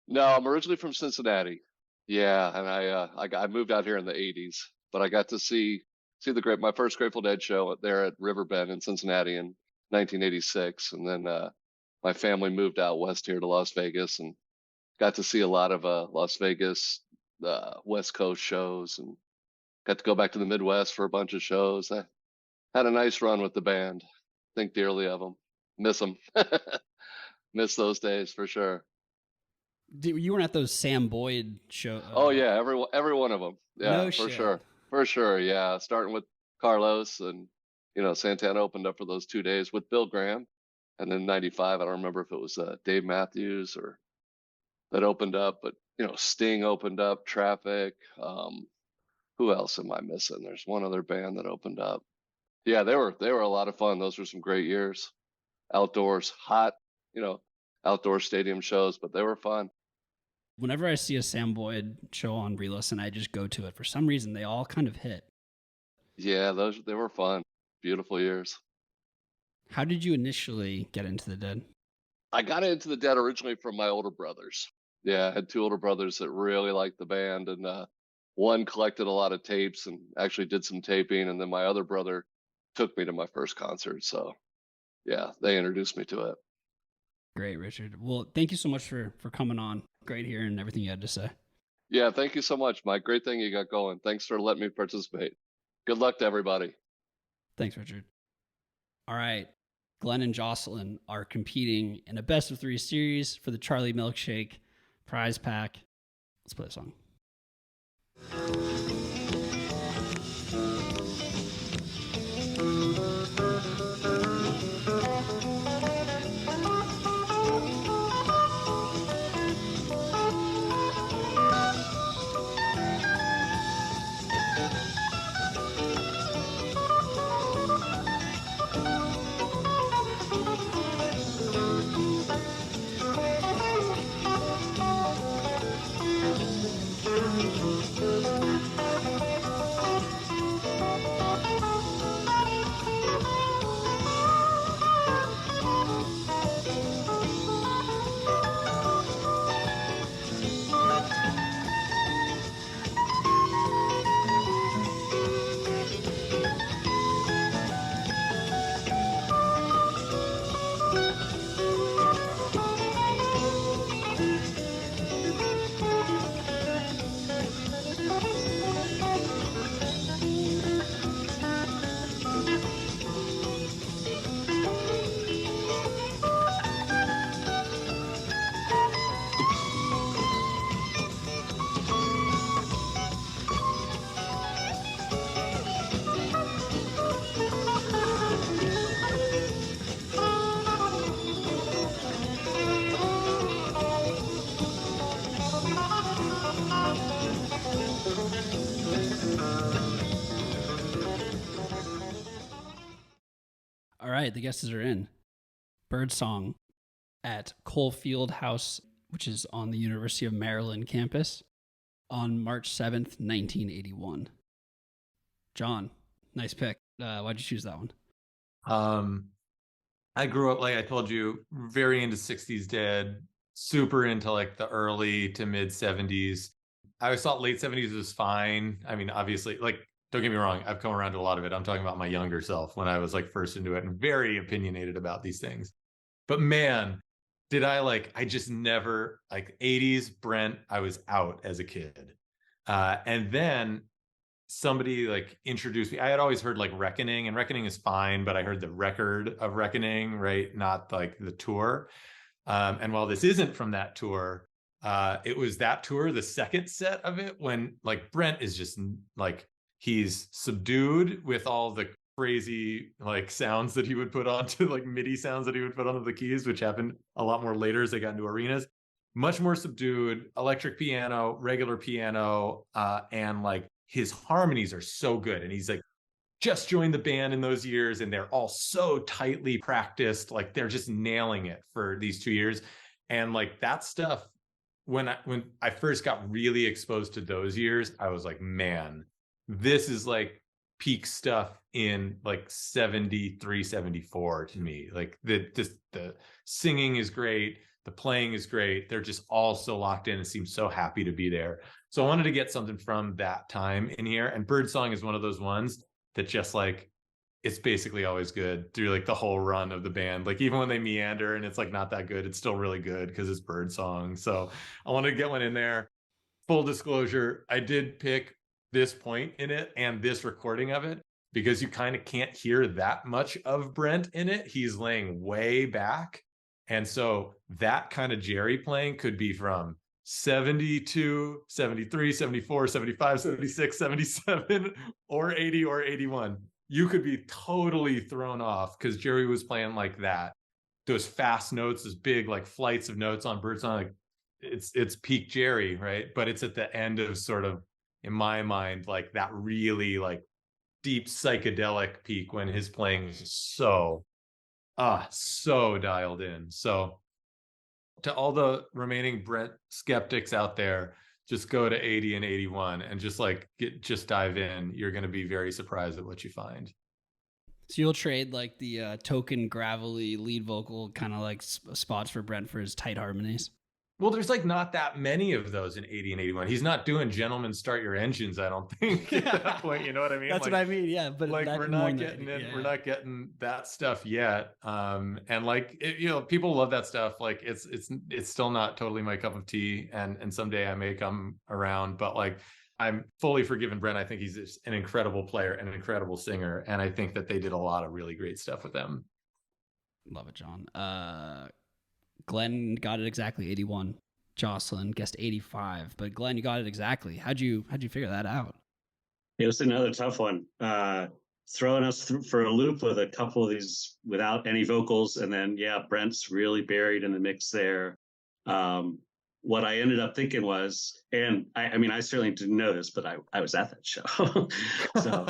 No, I'm originally from Cincinnati. Yeah, and I moved out here in the 80s, but I got to see my first Grateful Dead show there at Riverbend in Cincinnati in 1986, and then my family moved out west here to Las Vegas and got to see a lot of Las Vegas West Coast shows, and got to go back to the Midwest for a bunch of shows. I had a nice run with the band. Think dearly of them. Miss them. Miss those days for sure. You weren't at those Sam Boyd show? Oh yeah, every one of them. Yeah, No for shit. sure. Yeah, starting with Carlos, and Santana opened up for those 2 days with Bill Graham, and then '95. I don't remember if it was Dave Matthews or that opened up, but Sting opened up. Traffic. Who else am I missing? There's one other band that opened up. Yeah, they were a lot of fun. Those were some great years. Outdoors, hot, outdoor stadium shows, but they were fun. Whenever I see a Sam Boyd show on Relisten, I just go to it. For some reason, they all kind of hit. Yeah, they were fun. Beautiful years. How did you initially get into the Dead? I got into the Dead originally from my older brothers. Yeah, I had two older brothers that really liked the band, and one collected a lot of tapes and actually did some taping, and then my other brother took me to my first concert. So yeah, they introduced me to it. Great, Richard. Well, thank you so much for coming on. Great hearing everything you had to say. Yeah, thank you so much, Mike. Great thing you got going. Thanks for letting me participate. Good luck to everybody. Thanks, Richard. All right. Glenn and Jocelyn are competing in a best of 3 series for the Charlie Milkshake prize pack. Let's play a song. All right, the guesses are in. Birdsong at Coalfield House, which is on the University of Maryland campus, on March 7th, 1981. John, nice pick. Why'd you choose that one? I grew up, like I told you, very into 60s Dead, super into like the early to mid 70s. I always thought late 70s was fine. I mean, obviously, like, don't get me wrong, I've come around to a lot of it. I'm talking about my younger self when I was like first into it and very opinionated about these things. But man, I just never, like 80s Brent, I was out as a kid. And then somebody like introduced me. I had always heard like Reckoning, and Reckoning is fine, but I heard the record of Reckoning, right? Not like the tour. And while this isn't from that tour, it was that tour, the second set of it, when like Brent is just like, he's subdued with all the crazy like sounds that he would put onto like MIDI sounds that he would put onto the keys, which happened a lot more later as they got into arenas. Much more subdued, electric piano, regular piano, and like his harmonies are so good. And he's like just joined the band in those years, and they're all so tightly practiced. Like they're just nailing it for these 2 years. And like that stuff when I first got really exposed to those years, I was like, man, this is like peak stuff in like 73, 74 to me. Like the singing is great, the playing is great. They're just all so locked in and seem so happy to be there. So I wanted to get something from that time in here. And Birdsong is one of those ones that just like, it's basically always good through like the whole run of the band. Like even when they meander and it's like not that good, it's still really good because it's Birdsong. So I wanted to get one in there. Full disclosure, I did pick this point in it and this recording of it because you kind of can't hear that much of Brent in it. He's laying way back. And so that kind of Jerry playing could be from 72, 73, 74, 75, 76, 77, or 80 or 81. You could be totally thrown off because Jerry was playing like that. Those fast notes, those big like flights of notes on Birdsong, like it's peak Jerry, right? But it's at the end of sort of, in my mind, like that really like deep psychedelic peak when his playing is so dialed in. So to all the remaining Brent skeptics out there, just go to 80 and 81 and just dive in. You're going to be very surprised at what you find. So you'll trade like the token gravelly lead vocal kind of like spots for Brent for his tight harmonies. Well, there's like not that many of those in 80 and 81. He's not doing "Gentlemen, Start Your Engines," I don't think, at that point. You know what I mean? That's like, what I mean. Yeah, but like we're not getting we're not getting that stuff yet. And like people love that stuff. Like it's still not totally my cup of tea. And someday I may come around, but like I'm fully forgiven Brent. I think he's just an incredible player and an incredible singer, and I think that they did a lot of really great stuff with them. Love it, John. Glenn got it exactly 81. Jocelyn guessed 85, but Glenn, you got it exactly. How'd you figure that out? It was another tough one. Throwing us for a loop with a couple of these without any vocals, and then Brent's really buried in the mix there. What I ended up thinking was, and I mean, I certainly didn't know this, but I was at that show. So,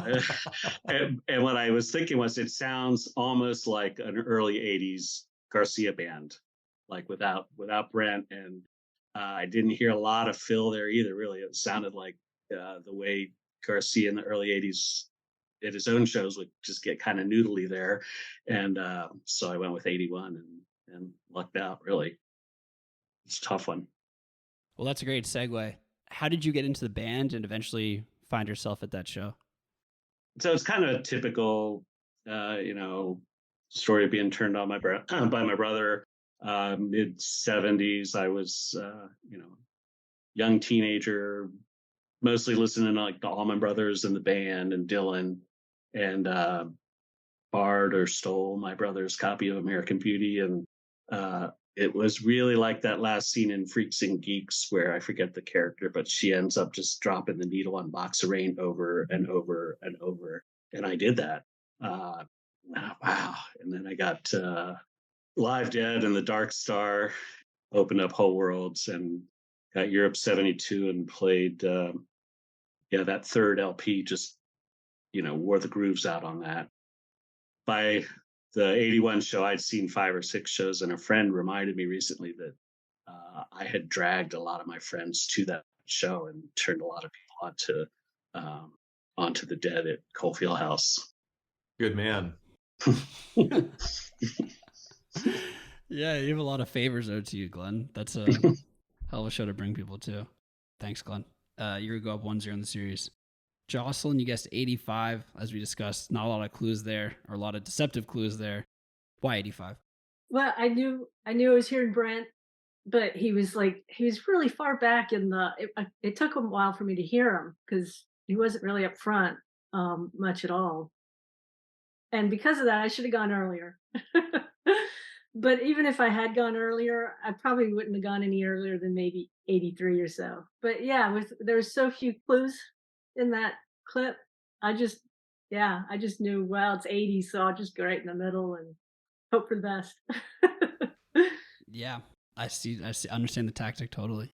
and what I was thinking was, it sounds almost like an early 80s Garcia band, like without Brent. And I didn't hear a lot of Phil there either, really. It sounded like the way Garcia in the early 80s at his own shows would just get kind of noodly there. And so I went with 81 and lucked out, really. It's a tough one. Well, that's a great segue. How did you get into the band and eventually find yourself at that show? So it's kind of a typical, story of being turned on by my brother. Mid 70s, I was, young teenager, mostly listening to like the Allman Brothers and the band and Dylan, and borrowed or stole my brother's copy of American Beauty. And it was really like that last scene in Freaks and Geeks where I forget the character, but she ends up just dropping the needle on Box of Rain over and over and over. And I did that. Wow. And then I got Live Dead and The Dark Star, opened up Whole Worlds, and got Europe 72 and played that third LP, just wore the grooves out on that. By the 81 show, I'd seen 5 or 6 shows, and a friend reminded me recently that I had dragged a lot of my friends to that show and turned a lot of people onto the Dead at Coalfield House. Good man. Yeah, you have a lot of favors owed to you, Glenn. That's a hell of a show to bring people to. Thanks, Glenn. You're going to go up 1-0 in the series. Jocelyn, you guessed 85, as we discussed. Not a lot of clues there, or a lot of deceptive clues there. Why 85? Well, I knew I was hearing Brent, but he was really far back in it took a while for me to hear him because he wasn't really up front much at all. And because of that, I should have gone earlier. But even if I had gone earlier, I probably wouldn't have gone any earlier than maybe 83 or so. But yeah, there's so few clues in that clip. I just knew, well, it's 80, so I'll just go right in the middle and hope for the best. Yeah, I see. Understand the tactic totally.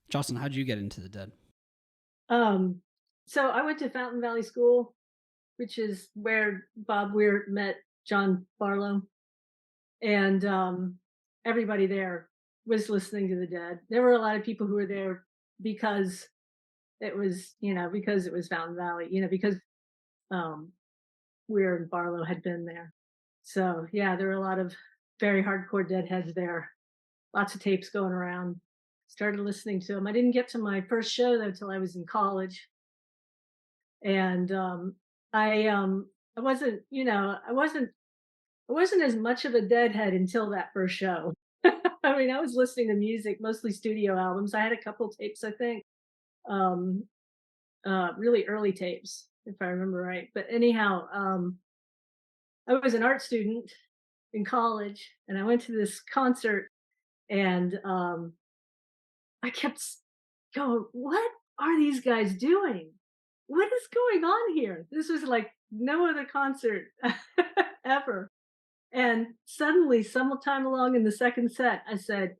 Jocelyn, how'd you get into the Dead? So I went to Fountain Valley School, which is where Bob Weir met John Barlow. And everybody there was listening to the Dead. There were a lot of people who were there because it was, because it was Fountain Valley, because Weir and Barlow had been there. So yeah, there were a lot of very hardcore Deadheads there. Lots of tapes going around. Started listening to them. I didn't get to my first show though until I was in college, and I wasn't, I wasn't as much of a Deadhead until that first show. I mean, I was listening to music, mostly studio albums. I had a couple tapes, I think, really early tapes, if I remember right. But anyhow, I was an art student in college, and I went to this concert, and I kept going, what are these guys doing? What is going on here? This was like no other concert ever. And suddenly, sometime along in the second set, I said,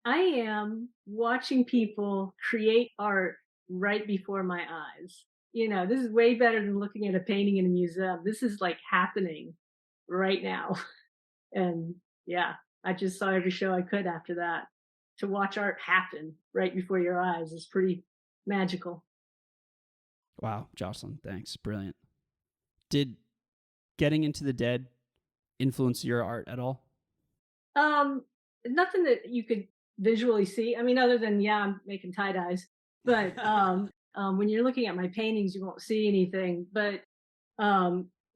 I am watching people create art right before my eyes. This is way better than looking at a painting in a museum. This is like happening right now. And yeah, I just saw every show I could after that. To watch art happen right before your eyes is pretty magical. Wow, Jocelyn, thanks. Brilliant. Did getting into the Dead influence your art at all? Nothing that you could visually see. I mean, other than, I'm making tie-dyes. But when you're looking at my paintings, you won't see anything. But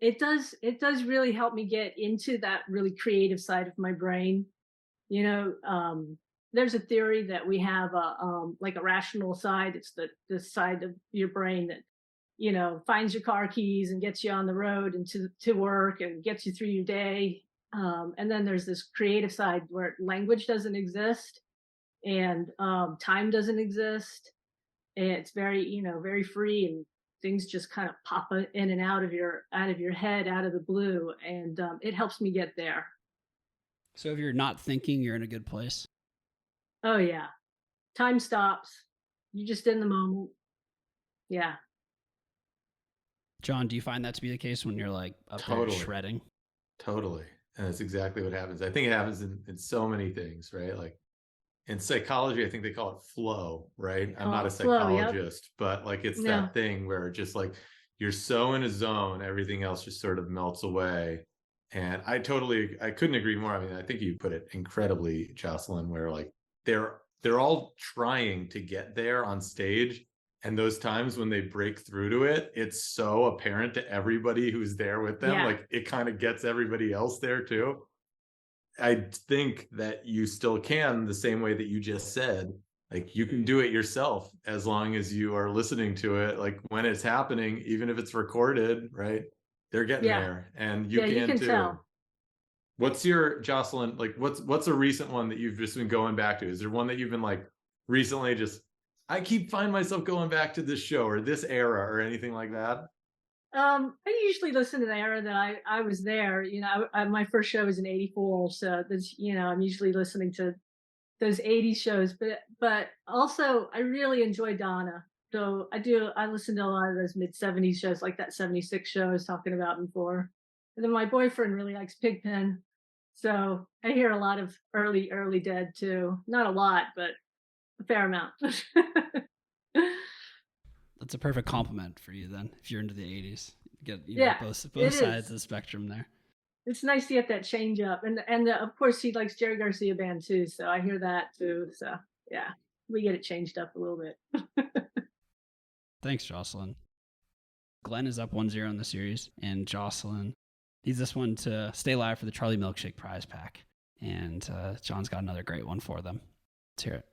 it does really help me get into that really creative side of my brain. There's a theory that we have like a rational side. It's the side of your brain that, finds your car keys and gets you on the road and to work and gets you through your day. And then there's this creative side where language doesn't exist and time doesn't exist. And it's very, very free, and things just kind of pop in and out of your head, out of the blue. And it helps me get there. So if you're not thinking, you're in a good place. Oh yeah. Time stops. You're just in the moment. Yeah. John, do you find that to be the case when you're like up there shredding? Totally. And that's exactly what happens. I think it happens in so many things, right? Like in psychology, I think they call it flow, right? I'm not a psychologist, but like it's that thing where just like you're so in a zone, everything else just sort of melts away. And I couldn't agree more. I mean, I think you put it incredibly, Jocelyn, where like they're all trying to get there on stage. And those times when they break through to it, it's so apparent to everybody who's there with them. Yeah. Like it kind of gets everybody else there too. I think that you still can, the same way that you just said, like you can do it yourself as long as you are listening to it. Like when it's happening, even if it's recorded, right? They're getting there, and you can too. Tell. What's your, Jocelyn, like what's a recent one that you've just been going back to? Is there one that you've been like recently I find myself going back to this show or this era or anything like that? I usually listen to the era that I was there. My first show was in '84, so that's, I'm usually listening to those '80s shows. But also I really enjoy Donna, so I listen to a lot of those mid '70s shows, like that '76 show I was talking about before. And then my boyfriend really likes Pigpen, so I hear a lot of early Dead too. Not a lot, but a fair amount. That's a perfect compliment for you then, if you're into the 80s. You get both sides of the spectrum there. It's nice to get that change up. And of course he likes Jerry Garcia Band too, so I hear that too. So yeah, we get it changed up a little bit. Thanks, Jocelyn. Glenn is up 1-0 in the series, and Jocelyn needs this one to stay live for the Charlie Milkshake prize pack. And John's got another great one for them. Let's hear it.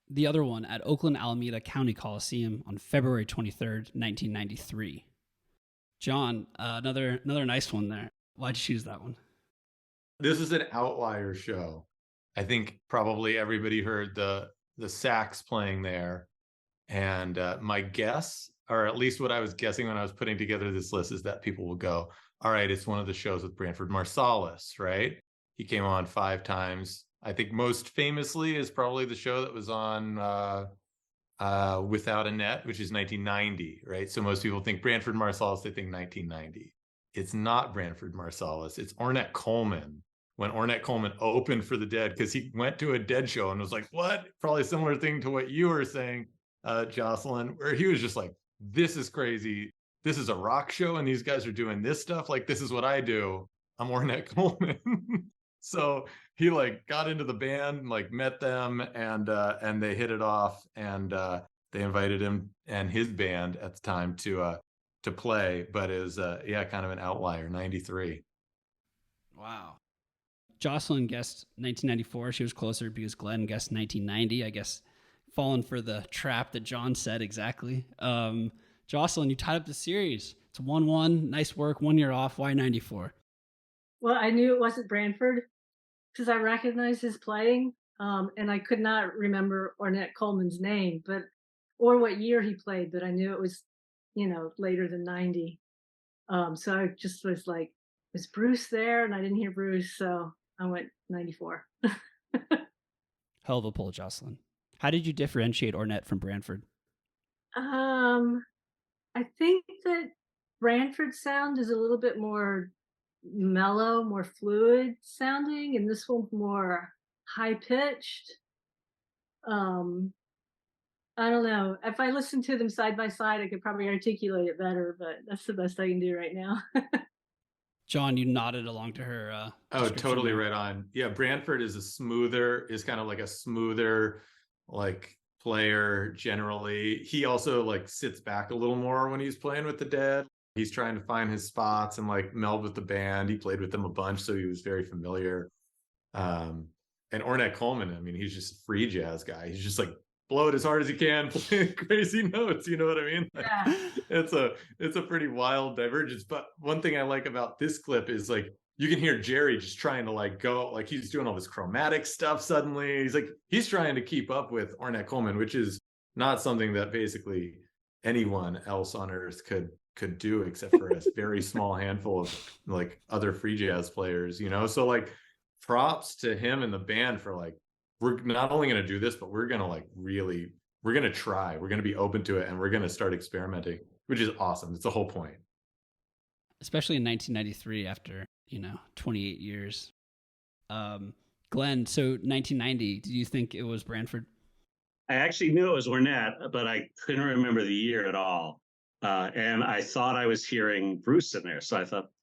The other one at Oakland Alameda County Coliseum on February 23rd, 1993. John, another nice one there. Why'd you choose that one? This is an outlier show. I think probably everybody heard the sax playing there. And my guess, or at least what I was guessing when I was putting together this list, is that people will go, all right, it's one of the shows with Branford Marsalis, right? He came on 5 times. I think most famously is probably the show that was on Without a Net, which is 1990, right? So most people think Branford Marsalis, they think 1990. It's not Branford Marsalis. It's Ornette Coleman. When Ornette Coleman opened for the Dead, because he went to a Dead show and was like, what? Probably a similar thing to what you were saying, Jocelyn, where he was just like, this is crazy. This is a rock show and these guys are doing this stuff. Like, this is what I do. I'm Ornette Coleman. So he like got into the band, like met them, and they hit it off, and they invited him and his band at the time to play, but is kind of an outlier. 93. Wow. Jocelyn guessed 1994. She was closer because Glenn guessed 1990. I guess falling for the trap that John said exactly. Jocelyn, you tied up the series. It's 1-1. Nice work. 1 year off. Why 94? Well, I knew it wasn't Branford because I recognized his playing, and I could not remember Ornette Coleman's name, or what year he played, but I knew it was, later than 90. So I just was like, was Bruce there? And I didn't hear Bruce, so I went 94. Hell of a pull, Jocelyn. How did you differentiate Ornette from Branford? I think that Branford's sound is a little bit more mellow, more fluid sounding, and this one's more high pitched. I don't know. If I listened to them side by side, I could probably articulate it better, but that's the best I can do right now. John, you nodded along to her. Oh, totally right on. Yeah, Branford is kind of like a smoother, like player generally. He also like sits back a little more when he's playing with the Dead. He's trying to find his spots and like meld with the band. He played with them a bunch, so he was very familiar. And Ornette Coleman, I mean, he's just a free jazz guy. He's just like blow it as hard as he can, playing crazy notes. You know what I mean? Like, Yeah. It's a pretty wild divergence. But one thing I like about this clip is like you can hear Jerry just trying to like go, like he's doing all this chromatic stuff suddenly. He's trying to keep up with Ornette Coleman, which is not something that basically anyone else on earth could do except for a very small handful of like other free jazz players, So like props to him and the band for like, we're not only going to do this, but we're going to like really, we're going to try, we're going to be open to it, and we're going to start experimenting, which is awesome. It's the whole point. Especially in 1993 after, 28 years. Glenn, so 1990, do you think it was Branford? I actually knew it was Ornette, but I couldn't remember the year at all. And I thought I was hearing Bruce in there. So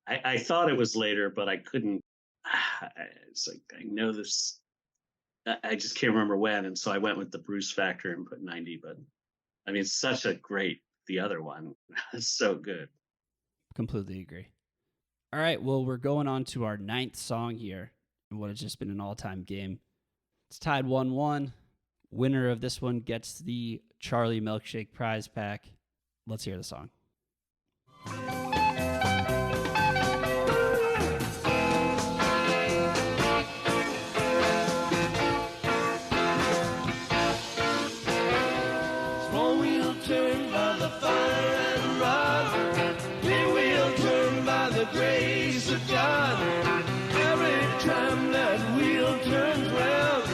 I thought it was later, but I couldn't. It's like, I know this. I just can't remember when. And so I went with the Bruce factor and put 90. But I mean, such a great, the other one. It's so good. Completely agree. All right. Well, we're going on to our 9th song here in what has just been an all-time game. It's tied 1-1. Winner of this one gets the Charlie Milkshake prize pack. Let's hear the song. Small wheel turn by the fire and rod. Big wheel turn by the grace of God. Every time that wheel turns round,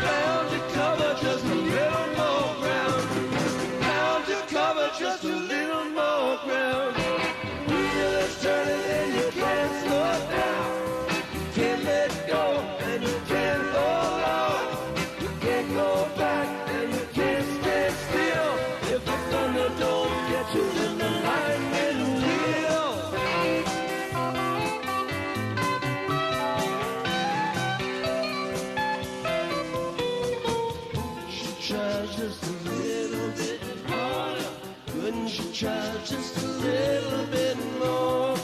bound to cover just a little more ground. Bound to cover just a little more ground. Wheel is turning and you can't slow it down. You can't let go and you can't hold on. You can't go back and you can't stand still. If the thunder don't get you, then the lightning will. She tries just a little bit harder. Couldn't you try just a little bit more?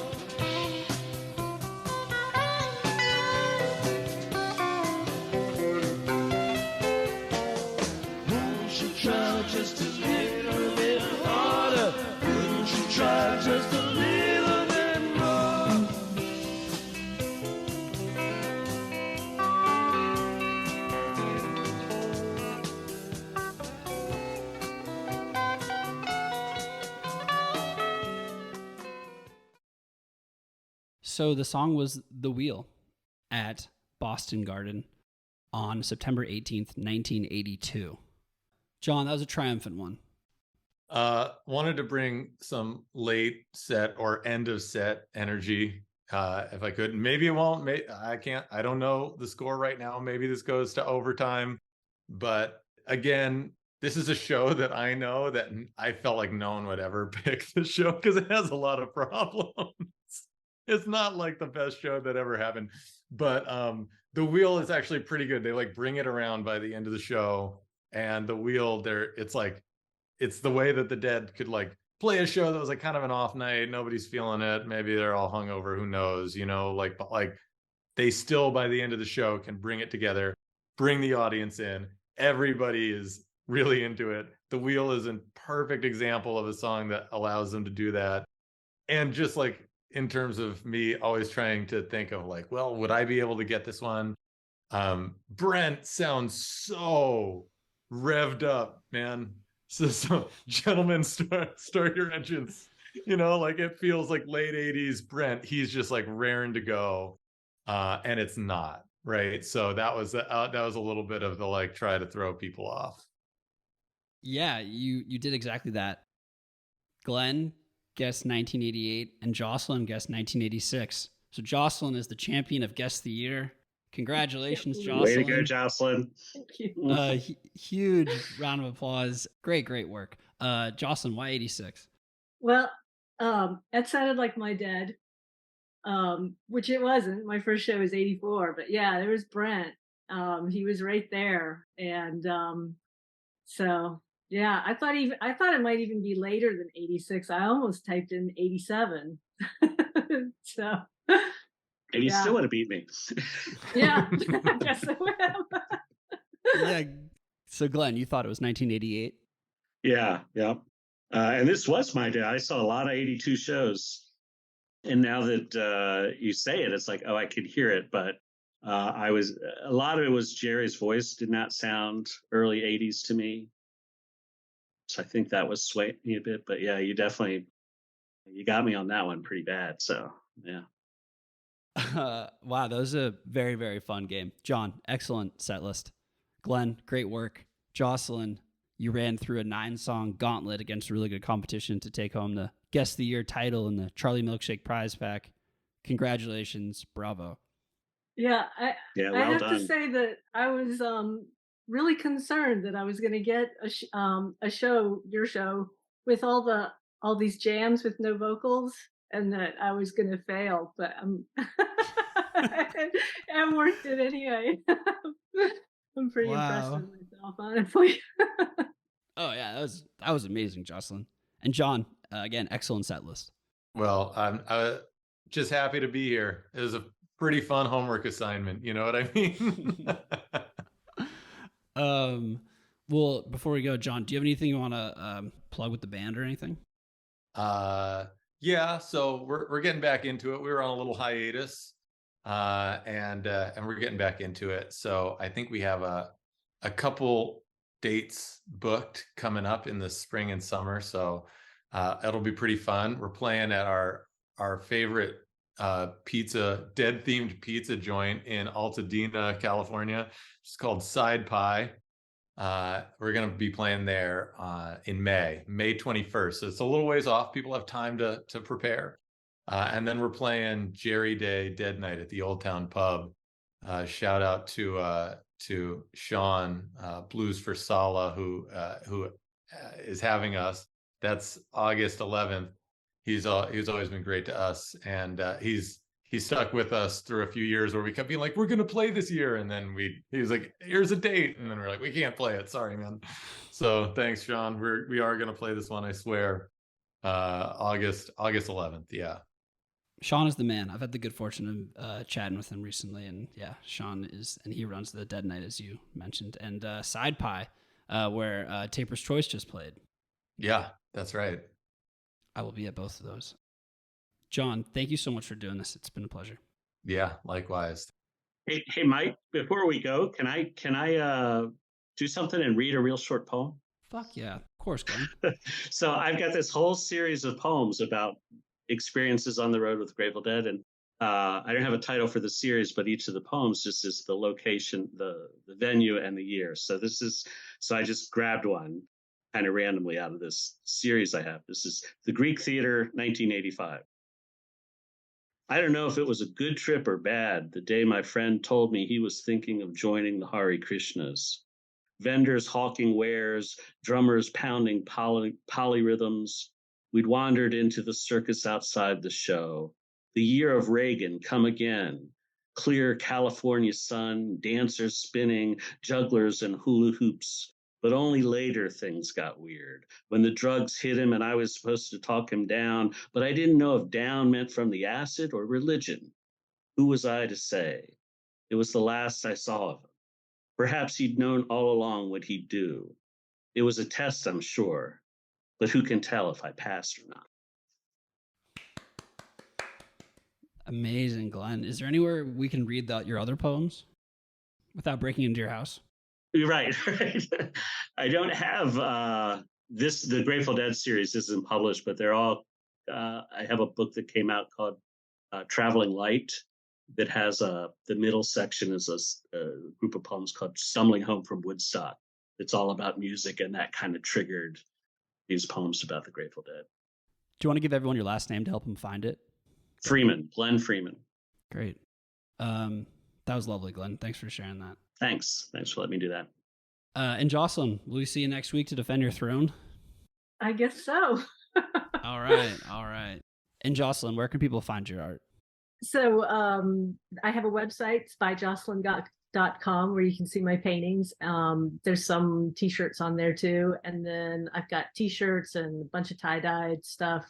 Couldn't you try just a little bit harder? Couldn't you try just a little bit more? So the song was The Wheel at Boston Garden on September 18th, 1982. John, that was a triumphant one. Wanted to bring some late set or end of set energy, if I could. Maybe it won't. I can't. I don't know the score right now. Maybe this goes to overtime. But again, this is a show that I know that I felt like no one would ever pick the show because it has a lot of problems. It's not like the best show that ever happened. But The Wheel is actually pretty good. They like bring it around by the end of the show. And The Wheel, it's the way that the Dead could like play a show that was like kind of an off night. Nobody's feeling it. Maybe they're all hungover. Who knows? You know, but they still by the end of the show can bring it together, bring the audience in. Everybody is really into it. The Wheel is a perfect example of a song that allows them to do that. And just like in terms of me always trying to think of like, well, would I be able to get this one? Brent sounds so revved up, man. So gentlemen, start your engines. You know, like it feels like late 80s Brent. He's just like raring to go. And it's not, right? So that was a little bit of the like try to throw people off. Yeah, you did exactly that. Glenn guessed 1988 and Jocelyn guessed 1986. So Jocelyn is the champion of Guess the Year. Congratulations, Jocelyn. Way to go, Jocelyn. Thank you. Huge round of applause. Great work. Jocelyn, why 86? Well, that sounded like my dad, which it wasn't. My first show was 84, but yeah, there was Brent. He was right there. And so yeah, I thought it might even be later than 86. I almost typed in 87. So And you still would have beat me. yeah, I guess I would have. Yeah. So Glenn, you thought it was 1988? Yeah. And this was my day. I saw a lot of 82 shows. And now that you say it, it's like, oh, I could hear it. But a lot of it was Jerry's voice did not sound early 80s to me. So I think that was swaying me a bit. But yeah, you got me on that one pretty bad. So yeah. Wow, that was a very, very fun game. John, excellent set list. Glenn, great work. Jocelyn, you ran through a 9-song gauntlet against really good competition to take home the Guess the Year title and the Charlie Milkshake prize pack. Congratulations. Bravo. Yeah, I have done. to say that I was really concerned that I was going to get a show, your show, with all these jams with no vocals, and that I was going to fail. But I worked it anyway. I'm pretty impressed with myself, honestly. Oh yeah, that was amazing, Jocelyn. And John, again, excellent set list. Well, I'm just happy to be here. It was a pretty fun homework assignment. You know what I mean? Well, before we go, John, do you have anything you want to plug with the band or anything? Yeah. So we're getting back into it. We were on a little hiatus, and we're getting back into it. So I think we have a couple dates booked coming up in the spring and summer. So it'll be pretty fun. We're playing at our favorite Dead themed pizza joint in Altadena, California. It's called Side Pie. We're going to be playing there in May 21st. So it's a little ways off. People have time to prepare. And then we're playing Jerry Day Dead Night at the Old Town Pub. Shout out to Sean, Blues for Sala, who is having us. That's August 11th. He's always been great to us, and he's stuck with us through a few years where we kept being like, we're going to play this year. And then he was like, here's a date. And then we're like, we can't play it. Sorry, man. So thanks, Sean. We are going to play this one. I swear. August 11th. Yeah. Sean is the man. I've had the good fortune of chatting with him recently. And yeah, Sean and he runs the Dead Night, as you mentioned. And Side Pie, where Taper's Choice just played. Yeah, that's right. I will be at both of those. John, thank you so much for doing this. It's been a pleasure. Yeah, likewise. Hey, Mike. Before we go, can I do something and read a real short poem? Fuck yeah, of course, Glenn. So I've got this whole series of poems about experiences on the road with Grateful Dead, and I don't have a title for the series, but each of the poems just is the location, the venue, and the year. So I just grabbed one kind of randomly out of this series I have. This is the Greek Theater, 1985. I don't know if it was a good trip or bad the day my friend told me he was thinking of joining the Hare Krishnas. Vendors hawking wares, drummers pounding polyrhythms. We'd wandered into the circus outside the show. The year of Reagan, come again. Clear California sun, dancers spinning, jugglers and hula hoops. But only later things got weird. When the drugs hit him and I was supposed to talk him down, but I didn't know if down meant from the acid or religion. Who was I to say? It was the last I saw of him. Perhaps he'd known all along what he'd do. It was a test, I'm sure, but who can tell if I passed or not? Amazing, Glenn. Is there anywhere we can read your other poems without breaking into your house? You're right. I don't have the Grateful Dead series isn't published, but they're all. I have a book that came out called Traveling Light that has the middle section is a group of poems called Stumbling Home from Woodstock. It's all about music, and that kind of triggered these poems about the Grateful Dead. Do you want to give everyone your last name to help them find it? Freeman, Glenn Freeman. Great. That was lovely, Glenn. Thanks for sharing that. Thanks for letting me do that. And Jocelyn, will we see you next week to defend your throne? I guess so. All right. And Jocelyn, where can people find your art? So I have a website, it's by jocelyn.com, where you can see my paintings. There's some t-shirts on there too. And then I've got t-shirts and a bunch of tie-dyed stuff,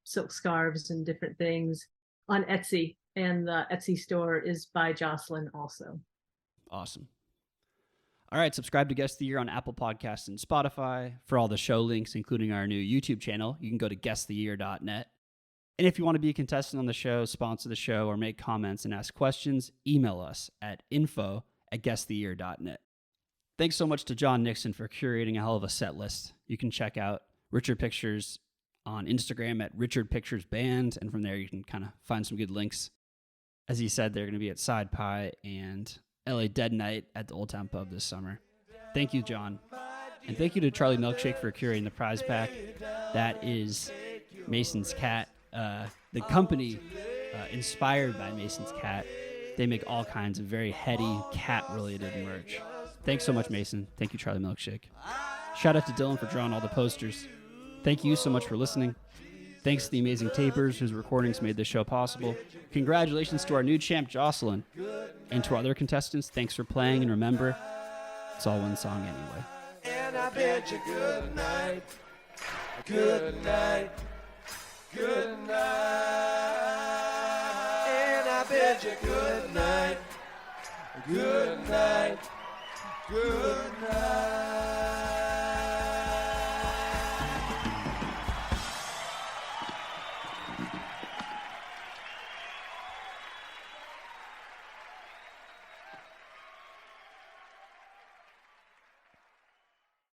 silk scarves and different things on Etsy. And the Etsy store is by Jocelyn also. Awesome. All right, subscribe to Guest of the Year on Apple Podcasts and Spotify. For all the show links, including our new YouTube channel, you can go to guesttheyear.net. And if you want to be a contestant on the show, sponsor the show, or make comments and ask questions, email us at info@guesttheyear.net. Thanks so much to John Nixon for curating a hell of a set list. You can check out Richard Pictures on Instagram at Richard Pictures Band, and from there you can kind of find some good links. As he said, they're going to be at Side Pie and LA Dead Night at the Old Town Pub this summer. Thank you, John. And thank you to Charlie Milkshake for curating the prize pack. That is Mason's Cat. The company inspired by Mason's Cat. They make all kinds of very heady cat-related merch. Thanks so much, Mason. Thank you, Charlie Milkshake. Shout out to Dylan for drawing all the posters. Thank you so much for listening. Thanks to the amazing Tapers, whose recordings made this show possible. Congratulations to our new champ, Jocelyn. And to our other contestants, thanks for playing. And remember, it's all one song anyway. And I bid you good night, good night, good night. And I bid you good night, good night, good night.